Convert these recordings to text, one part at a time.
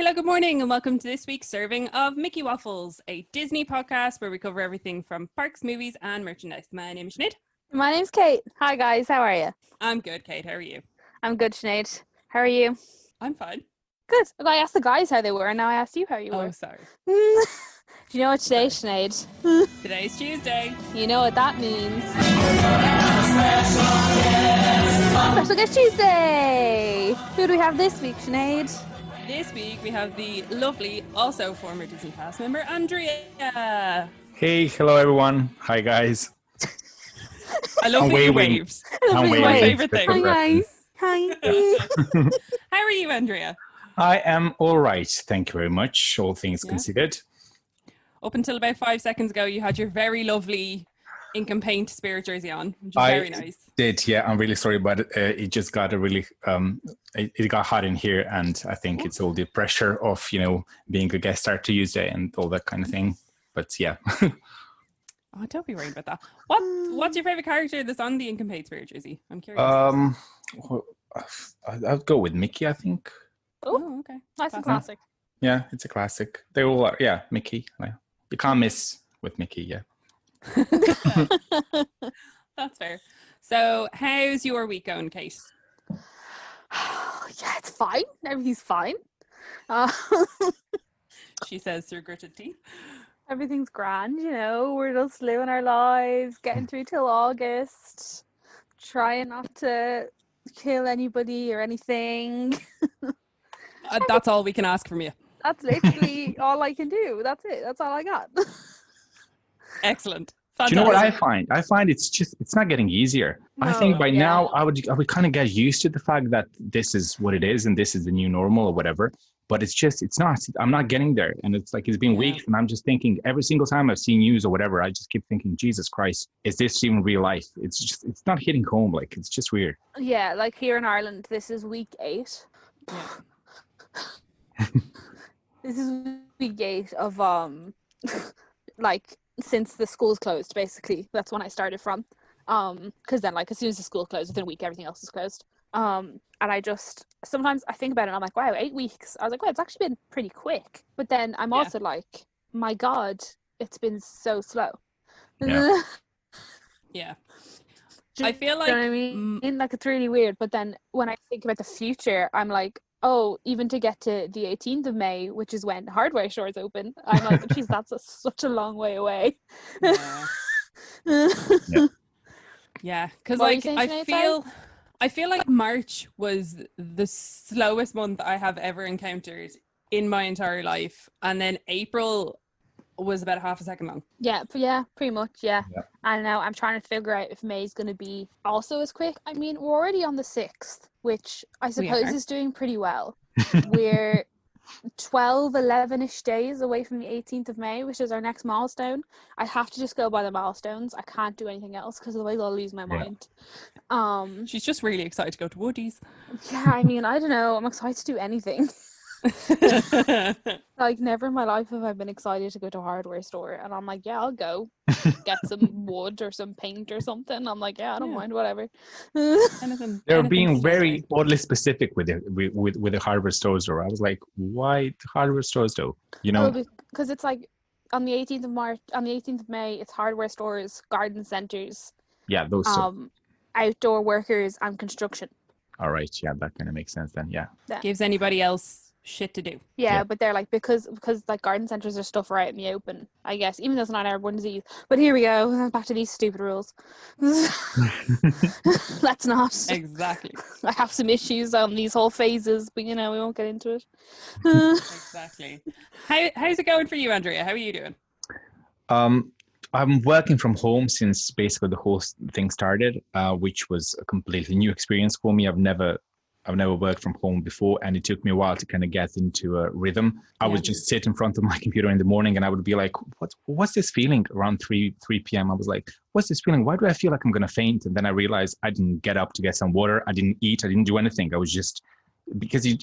hello, good morning, and welcome to this week's serving of Mickey Waffles, a Disney podcast where we cover everything from parks, movies, and merchandise. My name is Sinead. My name's Kate. Hi guys, how are you? I'm good, Kate. How are you? I'm good, Sinead. How are you? I'm fine. Good. I asked the guys how they were, and now I asked you how you were. Oh, sorry. Do you know what today, Sinead? Today's Tuesday. You know what that means. Special Guest Tuesday! Who do we have this week, Sinead? This week we have the lovely, also former Disney Pass member, Andrea. Hey, hello everyone. Hi guys. I love the waves. I'm waving. My favourite thing. Hi guys. Hi. How are you, Andrea? I am all right. Thank you very much. All things considered. Up until about 5 seconds ago, you had your very lovely ink and paint spirit jersey on, which is very nice. Did, yeah. I'm really sorry, but it just got a really, it got hot in here, and I think it's all the pressure of, being a guest star Tuesday and all that kind of thing. But yeah. Oh, don't be worried about that. What's your favourite character that's on the ink and paint spirit jersey? I'm curious. I'll go with Mickey, I think. Oh, okay. Nice and classic. Yeah, it's a classic. They all are, yeah, Mickey. You can't miss with Mickey, yeah. That's fair. So how's your week going, Kate? Yeah, it's fine. Everything's fine. She says through gritted teeth. Everything's grand, we're just living our lives, getting through till August, trying not to kill anybody or anything. That's all we can ask from you. That's literally all I can do. That's it. That's all I got. Excellent. Fantastic. Do you know what I find? I find it's not getting easier. No, I think by now I would kind of get used to the fact that this is what it is and this is the new normal or whatever. But it's not. I'm not getting there. And it's like it's been weeks and I'm just thinking every single time I've seen news or whatever, I just keep thinking, Jesus Christ, is this even real life? It's not hitting home. Like, it's just weird. Yeah, like here in Ireland, this is week 8. Yeah. This is week 8 of like since the school's closed, basically. That's when I started from. Because then like as soon as the school closed, within a week everything else is closed. And I just sometimes I think about it and I'm like, wow, 8 weeks. I was like, wow, it's actually been pretty quick. But then I'm also like, my God, it's been so slow. Yeah. Yeah. I feel like, you know what I mean? Like, it's really weird. But then when I think about the future, I'm like, oh, even to get to the 18th of May, which is when hardware stores open, I'm like, geez, that's such a long way away. Yeah, because like I feel like March was the slowest month I have ever encountered in my entire life, and then April was about half a second long. Yeah, pretty much, yeah. And now I'm trying to figure out if May's going to be also as quick. I mean, we're already on the 6th, which I suppose is doing pretty well. We're 11-ish days away from the 18th of May, which is our next milestone. I have to just go by the milestones. I can't do anything else because otherwise I'll lose my mind. She's just really excited to go to Woody's. Yeah, I mean, I don't know. I'm excited to do anything. Like, never in my life have I been excited to go to a hardware store, and I'm like, yeah, I'll go get some wood or some paint or something. I'm like, yeah, I don't mind, whatever. They're being very oddly specific with the hardware stores, though. I was like, why the hardware stores, though? Because it's like on the 18th of May, it's hardware stores, garden centers, those outdoor workers, and construction. All right, that kind of makes sense then. Yeah. Gives anybody else shit to do. Yeah, but they're like, because like garden centers are stuff right in the open, I guess, even though it's not airborne disease. But here we go, back to these stupid rules. Let's not. Exactly. I have some issues on these whole phases, but we won't get into it. Exactly. How's it going for you, Andrea? How are you doing? I'm working from home since basically the whole thing started, which was a completely new experience for me. I've never worked from home before, and it took me a while to kind of get into a rhythm. I would just sit in front of my computer in the morning and I would be like, what's this feeling around 3 p.m.? I was like, what's this feeling? Why do I feel like I'm going to faint? And then I realized I didn't get up to get some water. I didn't eat. I didn't do anything. I was just, because you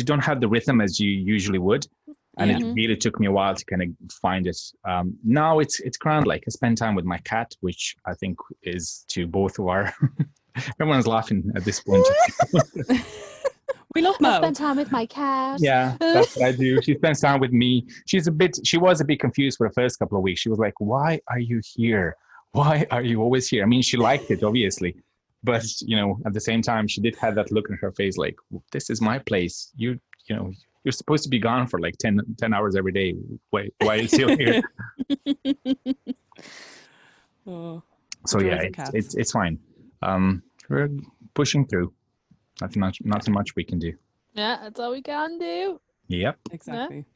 don't have the rhythm as you usually would. And it really took me a while to kind of find it. Now it's grand. Like, I spend time with my cat, which I think is to both of our... Everyone's laughing at this point. We love I Mo. spend time with my cat. Yeah, that's what I do. She spends time with me. She was a bit confused for the first couple of weeks. She was like, "Why are you here? Why are you always here?" I mean, she liked it, obviously. But, at the same time, she did have that look in her face like, this is my place. You're supposed to be gone for like 10 hours every day. Why are you still here? Oh, So yeah, it's fine. We're pushing through. Nothing much we can do. Yeah, that's all we can do. Yep. Exactly.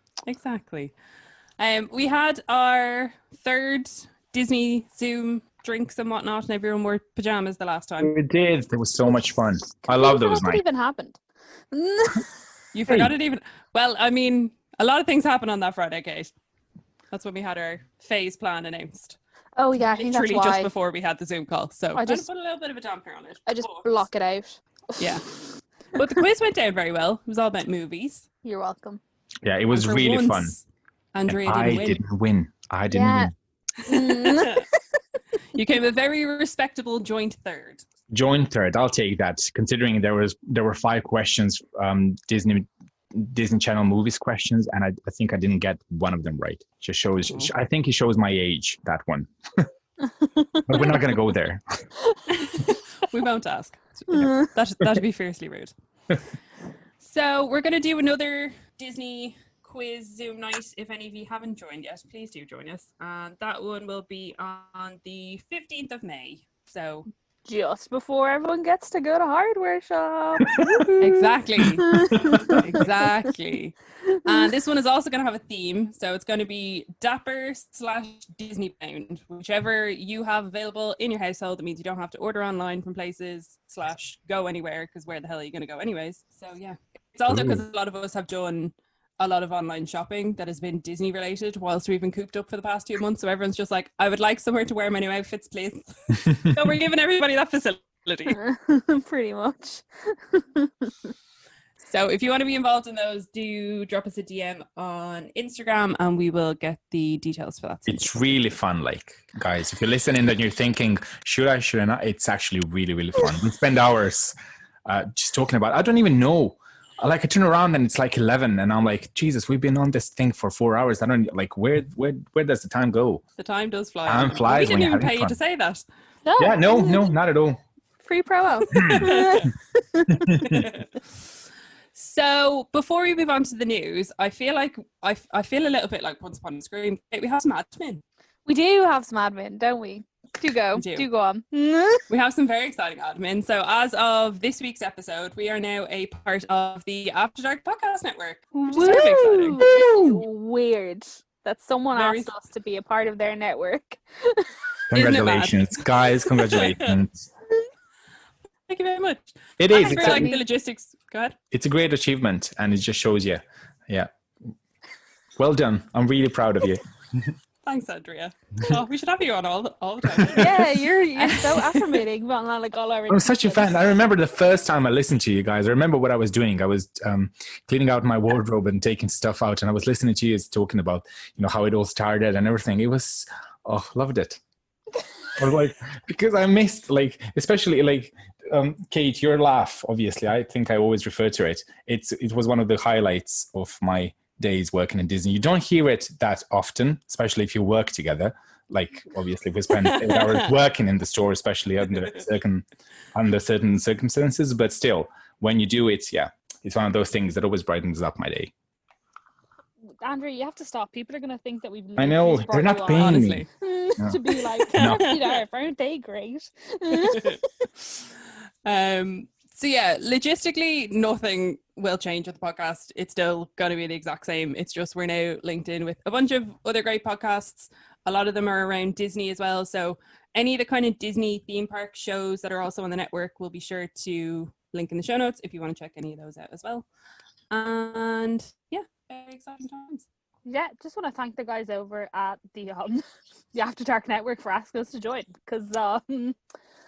We had our third Disney Zoom drinks and whatnot, and everyone wore pajamas the last time. We did. It was so much fun. I love those nights. What even happened? You forgot it even. Well, I mean, a lot of things happened on that Friday, Kate. That's when we had our phase plan announced. Oh yeah, I think that's literally why. just before we had the Zoom call. So I just put a little bit of a damper on it. I just block it out. Yeah. But the quiz went down very well. It was all about movies. You're welcome. Yeah, it was really fun. Andrea didn't win. I didn't win. You came a very respectable joint third. Joint third, I'll take that. Considering there were 5 questions, Disney Channel movies questions, and I think I didn't get one of them right. Just shows. I think it shows my age, that one. But we're not going to go there. We won't ask. That'd be fiercely rude. So we're going to do another Disney quiz Zoom night. If any of you haven't joined yet, please do join us. And that one will be on the 15th of May. So just before everyone gets to go to hardware shop. Exactly. And this one is also going to have a theme. So it's going to be Dapper/Disney bound, whichever you have available in your household. That means you don't have to order online from places / go anywhere, because where the hell are you going to go anyways? So yeah, it's also because a lot of us have done a lot of online shopping that has been Disney related whilst we've been cooped up for the past 2 months. So everyone's just like, I would like somewhere to wear my new outfits, please. So we're giving everybody that facility. Pretty much. So if you want to be involved in those, do drop us a DM on Instagram and we will get the details for that. It's really fun. Like, guys, if you're listening and you're thinking, should I not? It's actually really, really fun. We spend hours just talking about it. I don't even know. I turn around and it's like 11 and I'm like, Jesus, we've been on this thing for 4 hours. I don't where does the time go? The time does fly. Time flies. We didn't even pay you to say that. No. Yeah, no, not at all. Free promo. So before we move on to the news, I feel like I feel a little bit like Once Upon a Scream. We have some admin. We do have some admin, don't we? Do go on. We have some very exciting admin. So as of this week's episode, we are now a part of the After Dark Podcast Network, which is very exciting. Weird that someone asked us to be a part of their network. Congratulations, guys. Congratulations. Thank you very much. It is. It's like the logistics. Go ahead. It's a great achievement and it just shows you. Yeah. Well done. I'm really proud of you. Thanks, Andrea. Oh, we should have you on all the time. Yeah, you're so affirmating. I'm such a fan. I remember the first time I listened to you guys. I remember what I was doing. I was cleaning out my wardrobe and taking stuff out, and I was listening to you talking about how it all started and everything. It was loved it. Because I missed especially Kate, your laugh. Obviously, I think I always refer to it. It was one of the highlights of my days working in Disney. You don't hear it that often, especially if you work together. Obviously we spend 8 hours working in the store, especially under certain circumstances, but still when you do it, it's one of those things that always brightens up my day. Andrew, you have to stop. People are going to think that we've I know, they're not paying me to be like, aren't they great? So yeah, logistically, nothing will change with the podcast. It's still going to be the exact same. It's just we're now linked in with a bunch of other great podcasts. A lot of them are around Disney as well. So any of the kind of Disney theme park shows that are also on the network, we'll be sure to link in the show notes if you want to check any of those out as well. And yeah, very exciting times. Yeah, just want to thank the guys over at the After Dark Network for asking us to join, because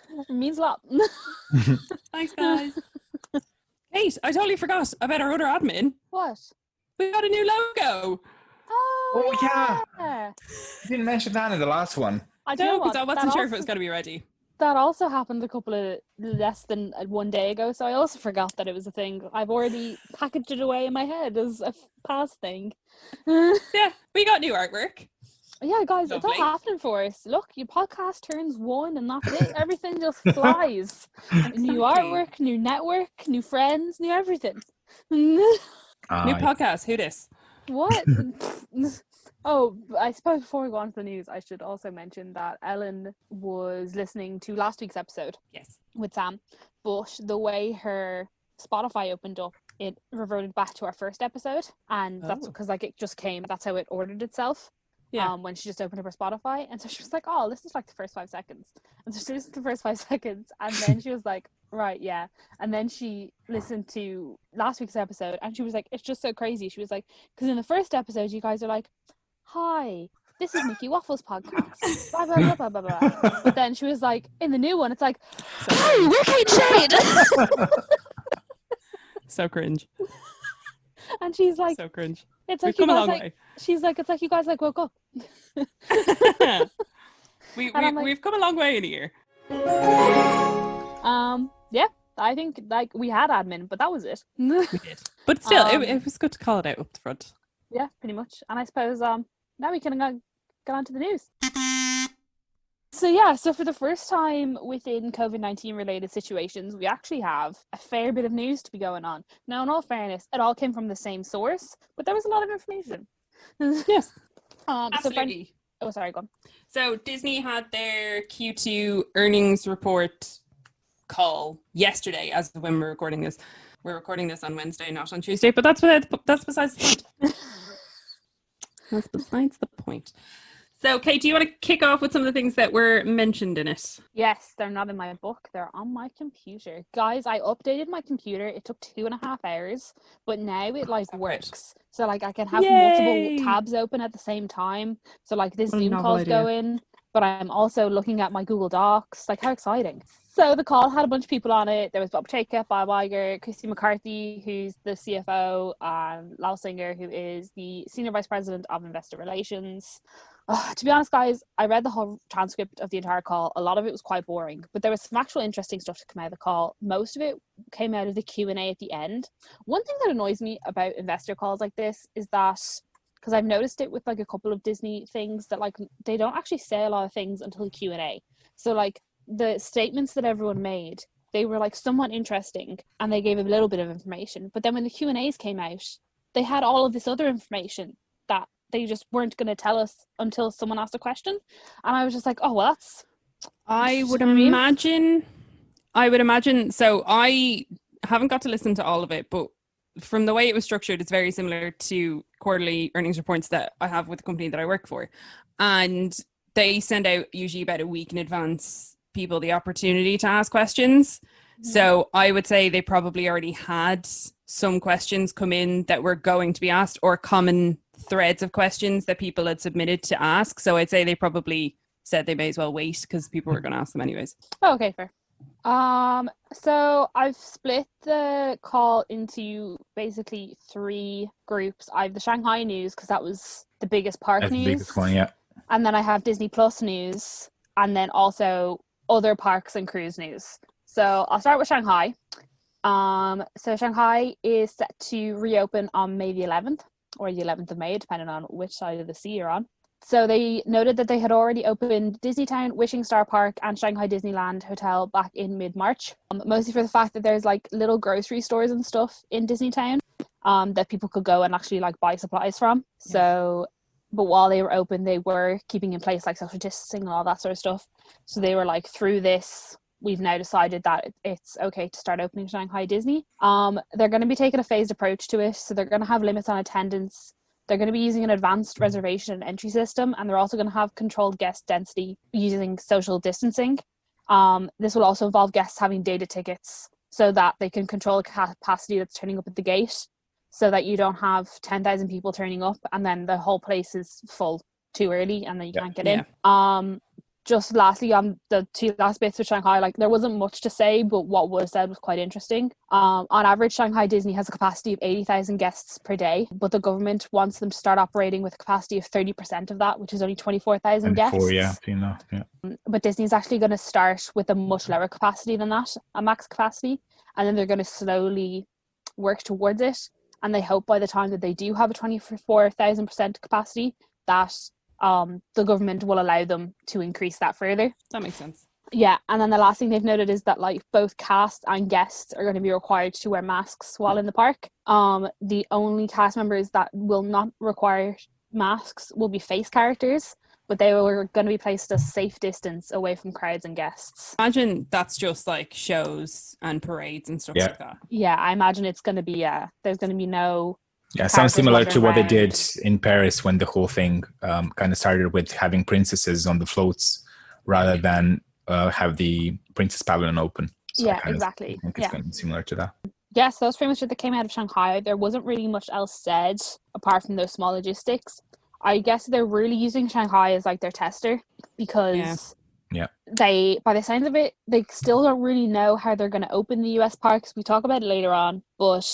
it means a lot. Thanks, guys. Kate, I totally forgot about our other admin. What? We got a new logo. Oh yeah. You didn't mention that in the last one. I know, because I wasn't sure if it was going to be ready. that also happened a couple of less than one day ago, so I also forgot that it was a thing. I've already packaged it away in my head as a past thing. Yeah, we got new artwork. Yeah, guys, Lovely. It's all happening for us. Look, your podcast turns 1 and that's it. Everything just flies. New artwork, new network, new friends, new everything. New podcast, who dis? What? Oh, I suppose before we go on to the news, I should also mention that Ellen was listening to last week's episode. Yes. With Sam, but the way her Spotify opened up, it reverted back to our first episode, and that's because like it just came. That's how it ordered itself. Yeah. When she just opened up her Spotify, and so she was like, "Oh, listen to like the first 5 seconds," and so she listened to the first 5 seconds, and then she was like, "Right, yeah," and then she listened to last week's episode, and she was like, "It's just so crazy." She was like, "Because in the first episode, you guys are like, hi, this is Mickey Waffles podcast, blah blah blah blah blah blah," but then she was like, in the new one, it's like, "Hey, we're Kate Shade." So cringe. And she's like, so cringe. It's like we've come you guys a long like. way. She's like, it's like you guys like woke up. We've come a long way in a year. Yeah, I think like we had admin, but that was it. We did, but still, it was good to call it out up the front. Yeah, pretty much. And I suppose now we can get on to the news. So for the first time within COVID-19 related situations, we actually have a fair bit of news to be going on. Now, in all fairness, it all came from the same source, but there was a lot of information. Yes, absolutely. Sorry, go on. So Disney had their Q2 earnings report call yesterday, as when we're recording this. We're recording this on Wednesday, not on Tuesday, but that's besides the point. That's besides the point. So, Kate, do you want to kick off with some of the things that were mentioned in it? Yes, they're not in my book. They're on my computer. Guys, I updated my computer. It took 2.5 hours, but now it works. So I can have multiple tabs open at the same time. So this Zoom call's going, but I'm also looking at my Google Docs. How exciting. So the call had a bunch of people on it. There was Bob Chayka, Bob Iger, Christy McCarthy, who's the CFO, and Lal Singer, who is the Senior Vice President of Investor Relations. To be honest, guys, I read the whole transcript of the entire call. A lot of it was quite boring, but there was some actual interesting stuff to come out of the call. Most of it came out of the Q&A at the end. One thing that annoys me about investor calls like this is that, because I've noticed it with a couple of Disney things, that they don't actually say a lot of things until the Q&A. So the statements that everyone made, they were somewhat interesting and they gave a little bit of information. But then when the Q&As came out, they had all of this other information that they just weren't going to tell us until someone asked a question. And I was just like, oh, well, that's... I would imagine... So I haven't got to listen to all of it, but from the way it was structured, it's very similar to quarterly earnings reports that I have with the company that I work for. And they send out usually about a week in advance people the opportunity to ask questions. Mm-hmm. So I would say they probably already had some questions come in that were going to be asked, or common threads of questions that people had submitted to ask. So I'd say they probably said they may as well wait because people were going to ask them anyways. Oh, okay, fair. So I've split the call into basically 3 groups. I have the Shanghai news because that was the biggest park news. The biggest one, yeah. And then I have Disney Plus news, and then also other parks and cruise news. So I'll start with Shanghai. So Shanghai is set to reopen on May the 11th, or the 11th of May, depending on which side of the sea you're on. So they noted that they had already opened Disneytown, Wishing Star Park, and Shanghai Disneyland Hotel back in mid-March, mostly for the fact that there's little grocery stores and stuff in Disneytown that people could go and actually buy supplies from. Yeah. So, but while they were open, they were keeping in place social distancing and all that sort of stuff. So they were through this, we've now decided that it's okay to start opening Shanghai Disney. They're going to be taking a phased approach to it. So they're going to have limits on attendance. They're going to be using an advanced reservation and entry system, and they're also going to have controlled guest density using social distancing. This will also involve guests having data tickets so that they can control the capacity that's turning up at the gate, so that you don't have 10,000 people turning up and then the whole place is full too early and then you can't get in. just lastly, on the two last bits of Shanghai, like there wasn't much to say, but what was said was quite interesting. On average, Shanghai Disney has a capacity of 80,000 guests per day, but the government wants them to start operating with a capacity of 30% of that, which is only 24,000 guests. Yeah. But Disney's actually going to start with a much lower capacity than that, a max capacity, and then they're going to slowly work towards it. And they hope by the time that they do have a 24,000% capacity, that the government will allow them to increase that further. That makes sense. Yeah, and then the last thing they've noted is that like both cast and guests are going to be required to wear masks while in the park. The only cast members that will not require masks will be face characters, but they were going to be placed a safe distance away from crowds and guests. Imagine that's just like shows and parades and stuff like that. Yeah, I imagine it's going to be, there's going to be no... Yeah, sounds similar to what they did in Paris when the whole thing kind of started with having princesses on the floats rather than have the princess pavilion open. So exactly. I think it's going to be similar to that. Yeah, so that's pretty much what that came out of Shanghai. There wasn't really much else said apart from those small logistics. I guess they're really using Shanghai as like their tester because they, by the sounds of it, they still don't really know how they're going to open the US parks. We talk about it later on, but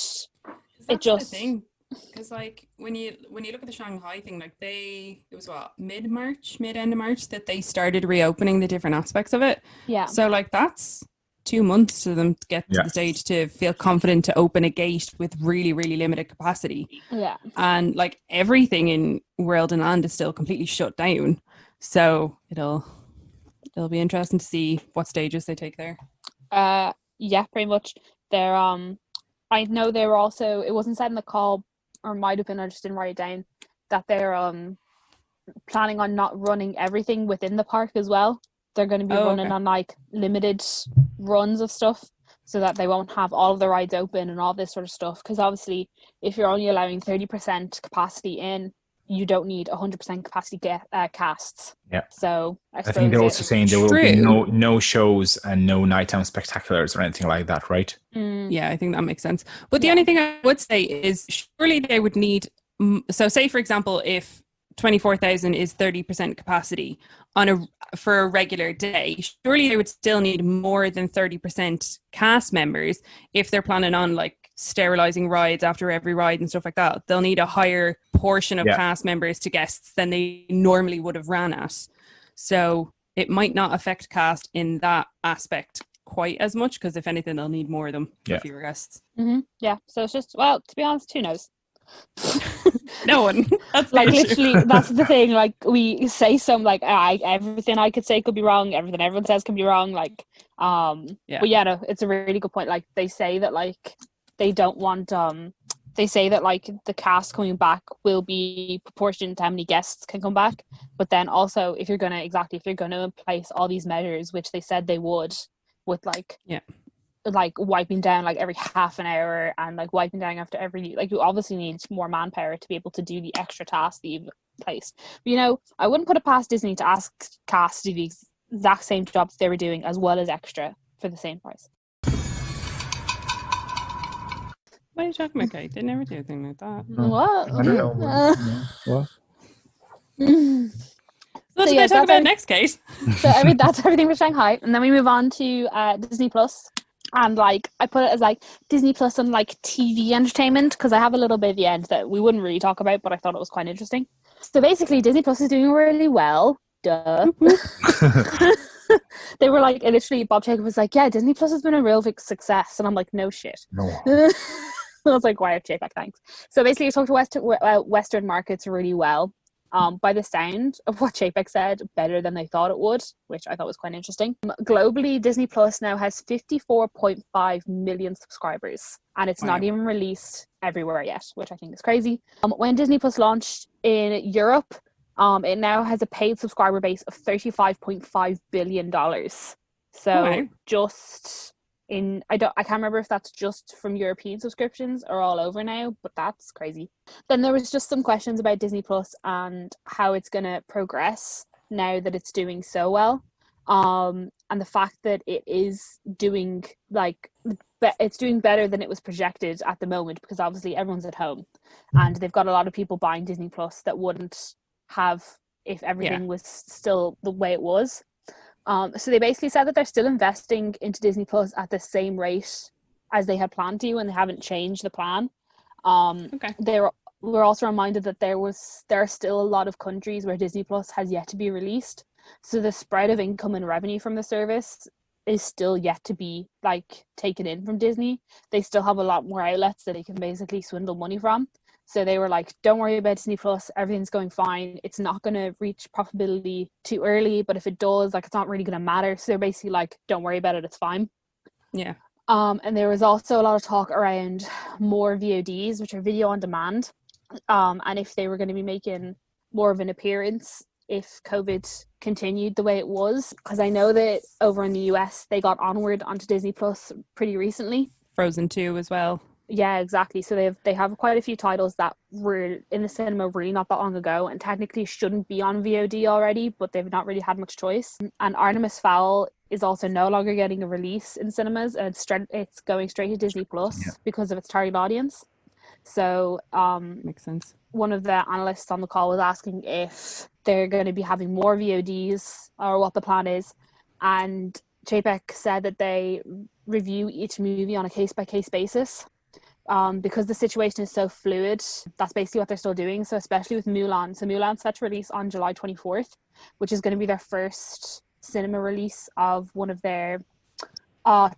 it just... the thing. Because like when you look at the Shanghai thing, like it was mid end of March that they started reopening the different aspects of it. Yeah. So like that's 2 months to them to get to the stage to feel confident to open a gate with really, really limited capacity. Yeah. And like everything in World and Land is still completely shut down. So it'll be interesting to see what stages they take there. Yeah, pretty much. They're I know they were also, it wasn't said in the call, or might have been, I just didn't write it down, that they're planning on not running everything within the park as well. They're going to be running on like limited runs of stuff so that they won't have all of the rides open and all this sort of stuff. Because obviously, if you're only allowing 30% capacity in, you don't need 100% capacity casts. Yeah. So I think they're also saying there will be no shows and no nighttime spectaculars or anything like that, right? Yeah, I think that makes sense. But the only thing I would say is surely they would need, so say for example, if 24,000 is 30% capacity for a regular day, surely they would still need more than 30% cast members if they're planning on like sterilizing rides after every ride and stuff like that. They'll need a higher portion of cast members to guests than they normally would have ran at. So it might not affect cast in that aspect quite as much, because if anything, they'll need more of them for fewer guests. Mm-hmm. Yeah, so it's just, well, to be honest, who knows? No one. That's like literally that's the thing, like we say some like everything I could say could be wrong, everything everyone says can be wrong, like but no, it's a really good point. Like they say that like they don't want they say that like the cast coming back will be proportionate to how many guests can come back, but then also if you're gonna place all these measures, which they said they would, with like wiping down like every half an hour and like wiping down after every, like you obviously need more manpower to be able to do the extra tasks that you've placed. But, you know, I wouldn't put it past Disney to ask cast to do the exact same jobs they were doing as well as extra for the same price. What are you talking about, Kate? They never do anything like that. What? I don't know. What? What should I talk about next, Kate? So that's everything for Shanghai, and then we move on to Disney Plus. And like I put it as like Disney Plus and like TV entertainment, because I have a little bit at the end that we wouldn't really talk about, but I thought it was quite interesting. So basically Disney Plus is doing really well. Duh. They were like, literally Bob Jacob was like, yeah, Disney Plus has been a real big success. And I'm like, no shit. No. I was like, why, Jacob, thanks. So basically it talked to Western markets really well. By the sound of what JPEG said, better than they thought it would, which I thought was quite interesting. Globally, Disney Plus now has 54.5 million subscribers, and it's not even released everywhere yet, which I think is crazy. When Disney Plus launched in Europe, it now has a paid subscriber base of $35.5 billion. So just in, I can't remember if that's just from European subscriptions or all over now, but that's crazy. Then there was just some questions about Disney Plus and how it's going to progress now that it's doing so well. And the fact that it is doing it's doing better than it was projected at the moment, because obviously everyone's at home and they've got a lot of people buying Disney Plus that wouldn't have if everything was still the way it was. So they basically said that they're still investing into Disney Plus at the same rate as they had planned to, and they haven't changed the plan. Okay. We're also reminded that there are still a lot of countries where Disney Plus has yet to be released. So the spread of income and revenue from the service is still yet to be like taken in from Disney. They still have a lot more outlets that they can basically swindle money from. So they were like, don't worry about Disney Plus, everything's going fine. It's not going to reach profitability too early, but if it does, like, it's not really going to matter. So they're basically like, don't worry about it, it's fine. Yeah. And there was also a lot of talk around more VODs, which are video on demand. And if they were going to be making more of an appearance if COVID continued the way it was, because I know that over in the US they got Onward onto Disney Plus pretty recently. Frozen 2 as well. Yeah, exactly. So they have quite a few titles that were in the cinema really not that long ago and technically shouldn't be on VOD already, but they've not really had much choice. And Artemis Fowl is also no longer getting a release in cinemas, and it's going straight to Disney Plus because of its target audience. So makes sense. One of the analysts on the call was asking if they're going to be having more VODs or what the plan is, and Chapek said that they review each movie on a case-by-case basis. Because the situation is so fluid, that's basically what they're still doing. So especially with Mulan. So Mulan's set to release on July 24th, which is going to be their first cinema release of one of their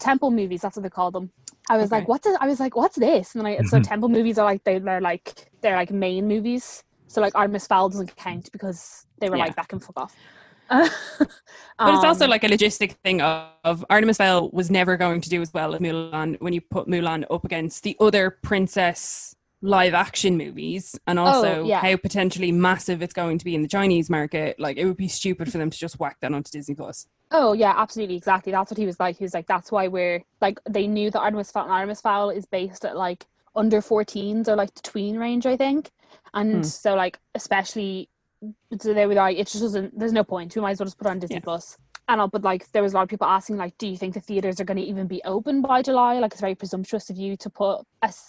temple movies. That's what they call them. I was like, what's this? And then so temple movies are like, they're like main movies. So like Artemis Fowl doesn't count because they were like, that can fuck off. But it's also like a logistic thing of Artemis Fowl was never going to do as well as Mulan when you put Mulan up against the other princess live action movies, and also how potentially massive it's going to be in the Chinese market. Like, it would be stupid for them to just whack that onto Disney Plus. Oh yeah, absolutely, exactly. That's what he was like. He was like, that's why we're like, they knew that Artemis Fowl is based at like under 14s or like the tween range, I think. And so like, especially, so they were like, it just doesn't, there's no point, we might as well just put it on Disney Plus. But like, there was a lot of people asking like, do you think the theaters are going to even be open by July? Like, it's very presumptuous of you to put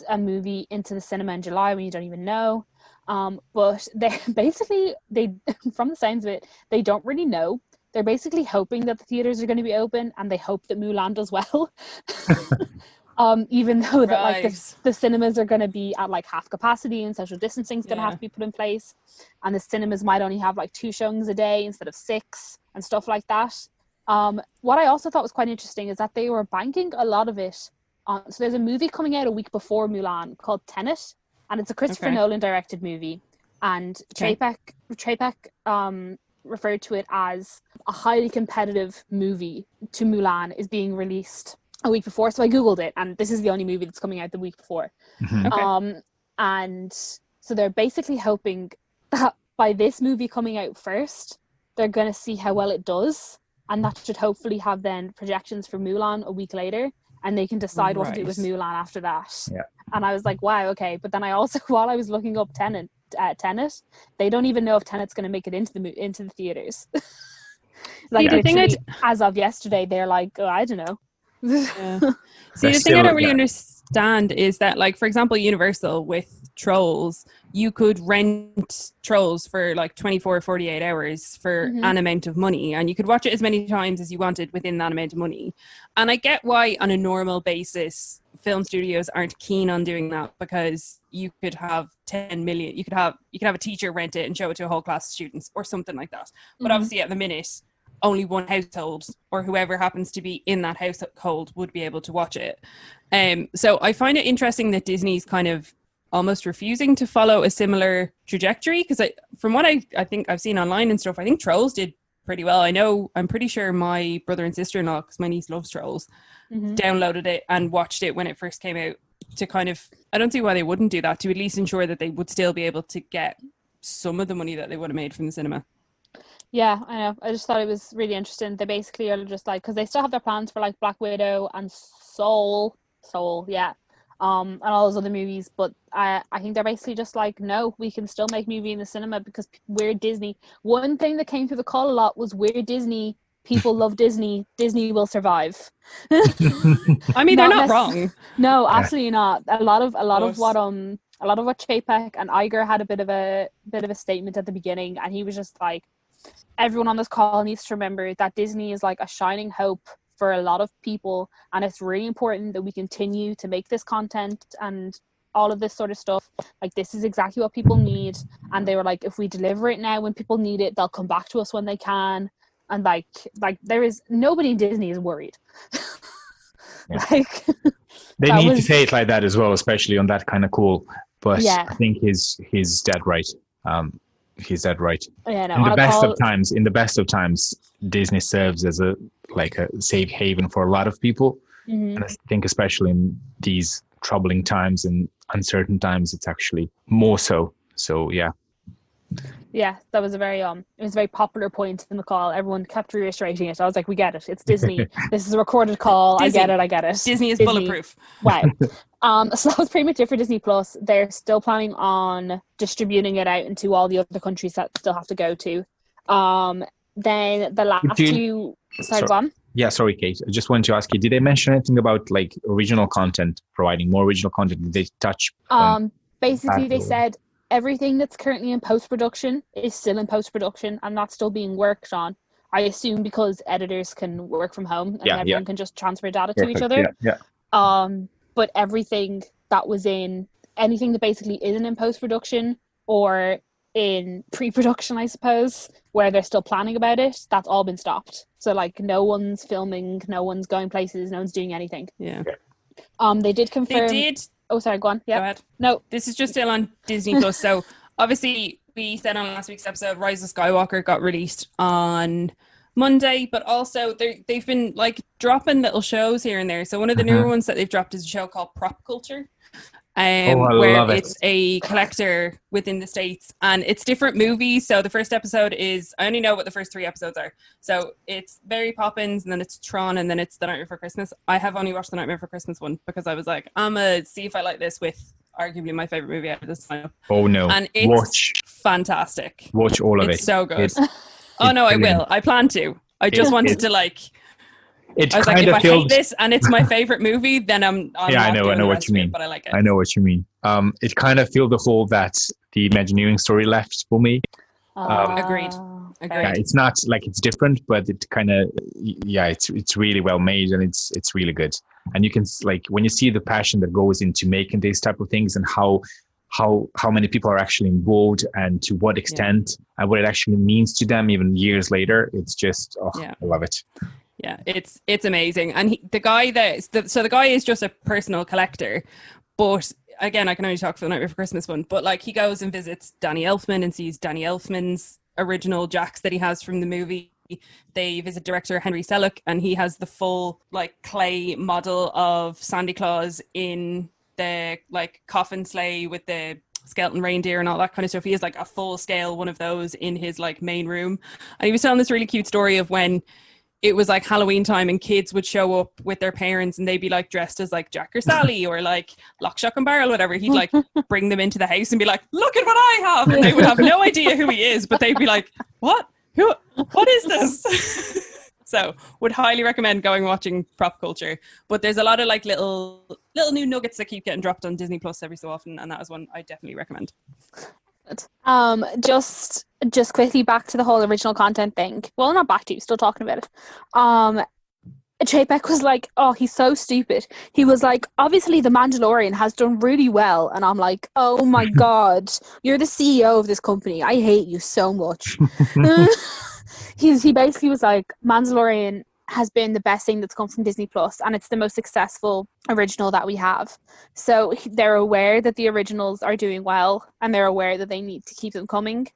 a movie into the cinema in July when you don't even know. But they basically, from the sounds of it, they don't really know. They're basically hoping that the theaters are going to be open, and they hope that Mulan does well. Even though that like the cinemas are going to be at like half capacity, and social distancing is going to have to be put in place, and the cinemas might only have like 2 showings a day instead of 6 and stuff like that. What I also thought was quite interesting is that they were banking a lot of it on, so there's a movie coming out a week before Mulan called Tenet, and it's a Christopher Nolan directed movie, and Chapek referred to it as a highly competitive movie to Mulan is being released a week before. So I googled it, and this is the only movie that's coming out the week before. And so they're basically hoping that by this movie coming out first, they're going to see how well it does, and that should hopefully have then projections for Mulan a week later, and they can decide what to do with Mulan after that. And I was like, wow, okay. But then I also, while I was looking up Tenet, they don't even know if Tenet's going to make it into the theaters. Like, as of yesterday, they're like, oh, I don't know. See, the thing I don't really understand is that, like, for example, Universal with Trolls, you could rent Trolls for like 24 or 48 hours for an amount of money, and you could watch it as many times as you wanted within that amount of money. And I get why on a normal basis film studios aren't keen on doing that, because you could have 10 million, you could have a teacher rent it and show it to a whole class of students or something like that. But obviously at the minute, only one household or whoever happens to be in that household would be able to watch it. So I find it interesting that Disney's kind of almost refusing to follow a similar trajectory, because from what I think I've seen online and stuff, I think Trolls did pretty well. I'm pretty sure my brother and sister-in-law, because my niece loves Trolls, downloaded it and watched it when it first came out, to kind of, I don't see why they wouldn't do that, to at least ensure that they would still be able to get some of the money that they would have made from the cinema. Yeah, I know. I just thought it was really interesting. They basically are just like, because they still have their plans for like Black Widow and Soul, and all those other movies, but I think they're basically just like, no, we can still make movie in the cinema because we're Disney. One thing that came through the call a lot was, we're Disney, people love Disney, Disney will survive. I mean, they're not wrong. No, absolutely not. A lot of what Chapek and Iger had a bit of a statement at the beginning, and he was just like, everyone on this call needs to remember that Disney is like a shining hope for a lot of people, and it's really important that we continue to make this content and all of this sort of stuff. Like, this is exactly what people need, and they were like, if we deliver it now when people need it, they'll come back to us when they can. And like there is nobody in Disney is worried. Like, they need to say it like that as well, especially on that kind of call. But yeah. I think he's dead right. He's dead right. Yeah, no, in the best of times, Disney serves as a safe haven for a lot of people. Mm-hmm. And I think especially in these troubling times and uncertain times, it's actually more so. So yeah. Yeah, that was a very popular point in the call. Everyone kept reiterating it. I was like, we get it. It's Disney. This is a recorded call. Disney. I get it. Disney is bulletproof. Wow. So that was pretty much it for Disney Plus. They're still planning on distributing it out into all the other countries that still have to go to. Then the last two... Sorry, go on. Yeah, sorry, Kate. I just wanted to ask you, did they mention anything about like original content, providing more original content? Did they touch? Basically, they said everything that's currently in post-production is still in post-production, and that's still being worked on. I assume because editors can work from home and everyone can just transfer data to each other. Yeah. But everything that was anything that basically isn't in post-production or in pre-production, I suppose, where they're still planning about it, that's all been stopped. So like, no one's filming, no one's going places, no one's doing anything. Yeah. They did confirm. They did. Oh, sorry, go on. Yeah. Go ahead. No. This is just still on Disney Plus. So obviously we said on last week's episode, Rise of Skywalker got released on Monday, but also they've been like dropping little shows here and there. So one of the newer ones that they've dropped is a show called Prop Culture. Where it's a collector within the States, and it's different movies. So the first episode is, I only know what the first 3 episodes are. So it's Mary Poppins, and then it's Tron, and then it's The Nightmare Before Christmas. I have only watched The Nightmare Before Christmas one because I was like, I'm gonna see if I like this with arguably my favorite movie out of this time. Oh no. And it's fantastic. Watch all of it. It's so good. Oh no, I will. I plan to. I just wanted to like... I was like, if I hate this and it's my favorite movie, then I'm I know what you mean. But I like it. I know what you mean. It kind of filled the hole that the Imagineering story left for me. Agreed. Yeah, it's not like it's different, but it kind of it's really well made, and it's really good. And you can like, when you see the passion that goes into making these type of things, and how many people are actually involved, and to what extent, and what it actually means to them even years later. It's just I love it. Yeah, it's amazing. And the guy is just a personal collector, but again, I can only talk for The Night Before Christmas one, but like, he goes and visits Danny Elfman and sees Danny Elfman's original Jacks that he has from the movie. They visit director Henry Selick, and he has the full like clay model of Santa Claus in the like coffin sleigh with the skeleton reindeer and all that kind of stuff. He has like a full scale one of those in his like main room. And he was telling this really cute story of when it was like Halloween time and kids would show up with their parents, and they'd be like dressed as like Jack or Sally or like Lock, Shock and Barrel, whatever. He'd like bring them into the house and be like, look at what I have. And they would have no idea who he is, but they'd be like, what is this? So would highly recommend going watching Prop Culture. But there's a lot of like little new nuggets that keep getting dropped on Disney Plus every so often, and that was one I definitely recommend. Just quickly back to the whole original content thing. Well, not back to, still talking about it. Chapek was like, oh, he's so stupid. He was like, obviously the Mandalorian has done really well. And I'm like, oh my God, you're the CEO of this company. I hate you so much. He basically was like, Mandalorian has been the best thing that's come from Disney Plus, and it's the most successful original that we have. So they're aware that the originals are doing well, and they're aware that they need to keep them coming.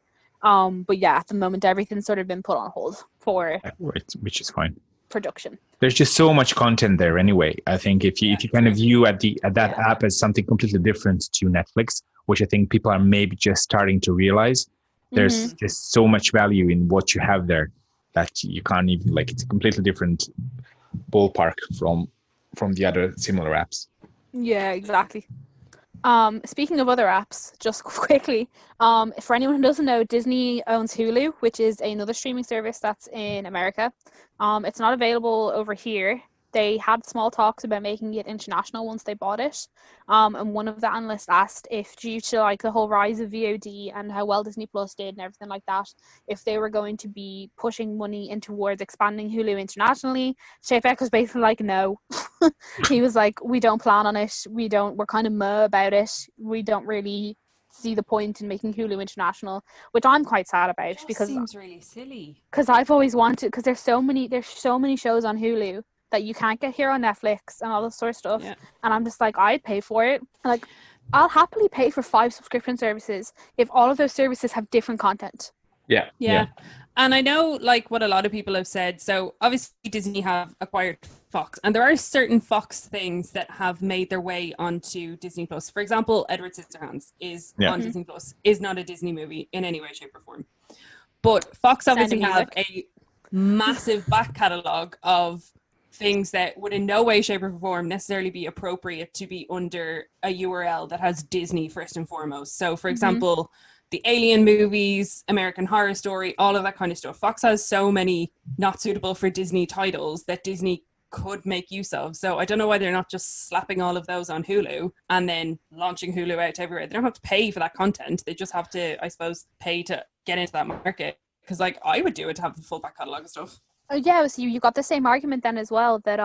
But yeah, at the moment, everything's sort of been put on hold for which is fine. Production. There's just so much content there anyway. I think if you kind of view at that app as something completely different to Netflix, which I think people are maybe just starting to realize, there's just so much value in what you have there that you can't even, like, it's a completely different ballpark from the other similar apps. Yeah, exactly. Speaking of other apps, just quickly, for anyone who doesn't know, Disney owns Hulu, which is another streaming service that's in America. It's not available over here, they had small talks about making it international once they bought it. And one of the analysts asked if, due to like the whole rise of VOD and how well Disney Plus did and everything like that, if they were going to be pushing money in towards expanding Hulu internationally. Shafek was basically like, no. He was like, we don't plan on it. We're kind of meh about it. We don't really see the point in making Hulu international, which I'm quite sad about, because seems really silly. Because I've always wanted, because there's so many shows on Hulu that you can't get here on Netflix and all this sort of stuff. Yeah. And I'm just like, I'd pay for it. Like, I'll happily pay for 5 subscription services if all of those services have different content. Yeah. And I know, like, what a lot of people have said. So obviously Disney have acquired Fox, and there are certain Fox things that have made their way onto Disney Plus. For example, Edward Scissorhands is on Disney Plus, is not a Disney movie in any way, shape, or form. But Fox obviously have a massive back catalogue of things that would in no way, shape, or form necessarily be appropriate to be under a URL that has Disney first and foremost. So, for example, the Alien movies, American Horror Story, all of that kind of stuff. Fox has so many not suitable for Disney titles that Disney could make use of. So I don't know why they're not just slapping all of those on Hulu and then launching Hulu out to everywhere. They don't have to pay for that content. They just have to, I suppose, pay to get into that market. Because, like, I would do it to have the full back catalogue of stuff. Oh yeah, so you got the same argument then as well, that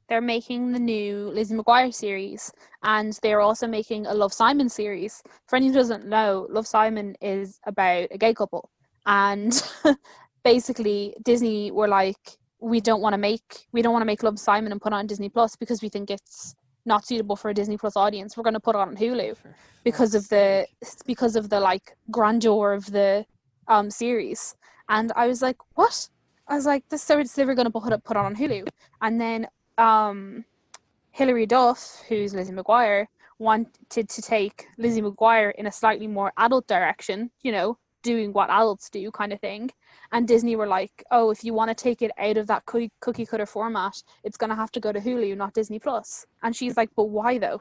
they're making the new Lizzie McGuire series, and they're also making a Love, Simon series. For anyone who doesn't know, Love, Simon is about a gay couple, and basically Disney were like, we don't want to make Love, Simon and put it on Disney Plus because we think it's not suitable for a Disney Plus audience. We're going to put it on Hulu because of the like grandeur of the series. And I was like, what? I was like, this service they were going to put it on Hulu. And then Hilary Duff, who's Lizzie McGuire, wanted to take Lizzie McGuire in a slightly more adult direction, you know, doing what adults do kind of thing. And Disney were like, oh, if you want to take it out of that cookie cutter format, it's going to have to go to Hulu, not Disney Plus. And she's like, but why though?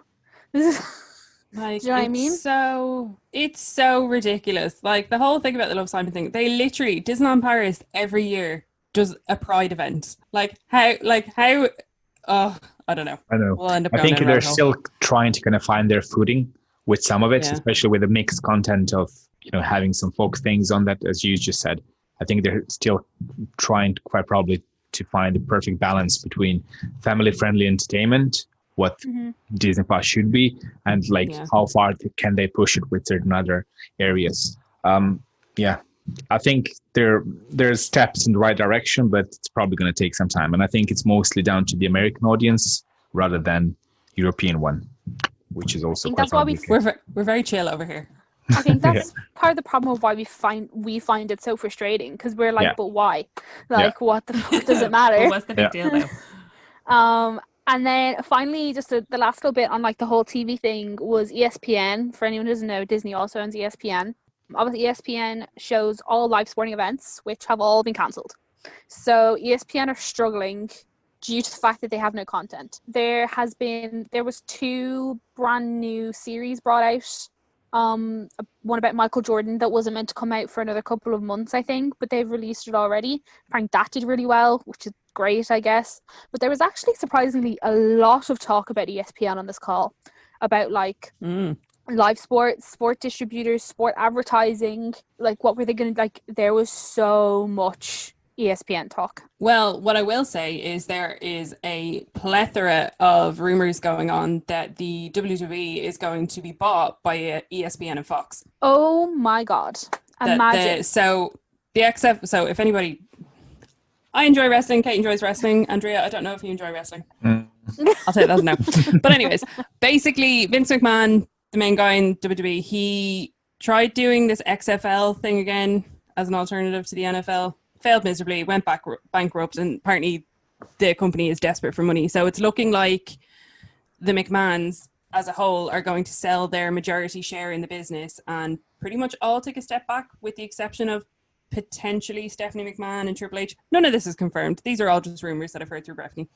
Like, do you know what I mean? It's so ridiculous. Like, the whole thing about the Love, Simon thing, they literally, Disneyland Paris every year does a pride event. How I don't know. I know. We'll end up I going think down a they're rabbit hole. still trying to kind of find their footing with some of it, Yeah. especially with the mixed content of, you know, having some folk things on that, as you just said. I think they're still trying quite probably to find the perfect balance between family-friendly entertainment, what Disney Plus should be, and how far can they push it with certain other areas. I think there's steps in the right direction, but it's probably going to take some time. And I think it's mostly down to the American audience rather than European one, which is also quite that's why we're very chill over here. I think that's part of the problem of why we find it so frustrating, because we're like, but why? Like, what the fuck does it matter? Well, what's the big deal though? And then finally, just the last little bit on like the whole TV thing was ESPN. For anyone who doesn't know, Disney also owns ESPN. Obviously, ESPN shows all live sporting events, which have all been cancelled. So ESPN are struggling due to the fact that they have no content. There was 2 brand new series brought out. One about Michael Jordan that wasn't meant to come out for another couple of months, I think, but they've released it already. I think that did really well, which is great, I guess. But there was actually surprisingly a lot of talk about ESPN on this call, about like live sports, sport distributors, sport advertising, like what were they going to, like, there was so much ESPN talk. Well, what I will say is there is a plethora of rumors going on that the WWE is going to be bought by ESPN and Fox. Oh my God. Imagine. So if anybody, I enjoy wrestling, Kate enjoys wrestling, Andrea, I don't know if you enjoy wrestling. I'll say that's no. But anyways, basically Vince McMahon, the main guy in WWE, he tried doing this XFL thing again as an alternative to the NFL. Failed miserably, went bankrupt, and apparently the company is desperate for money. So it's looking like the McMahons as a whole are going to sell their majority share in the business and pretty much all take a step back, with the exception of potentially Stephanie McMahon and Triple H. None of this is confirmed. These are all just rumors that I've heard through Breffney,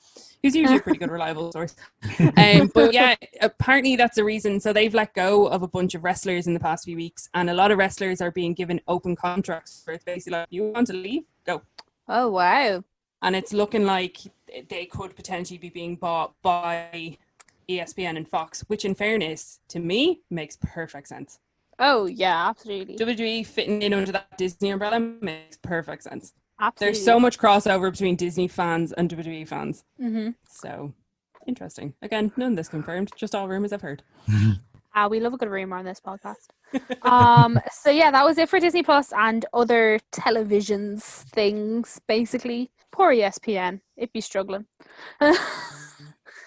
who's usually a pretty good, reliable source. But yeah, apparently that's the reason. So they've let go of a bunch of wrestlers in the past few weeks, and a lot of wrestlers are being given open contracts where it's basically like, you want to leave? Go. Oh, wow. And it's looking like they could potentially be being bought by ESPN and Fox, which in fairness to me makes perfect sense. Oh yeah, absolutely. WWE fitting in under that Disney umbrella makes perfect sense. Absolutely. There's so much crossover between Disney fans and WWE fans. Mm-hmm. So interesting. Again, none of this confirmed, just all rumors I've heard. We love a good rumor on this podcast. So yeah, that was it for Disney Plus and other televisions things, basically. Poor ESPN, it'd be struggling.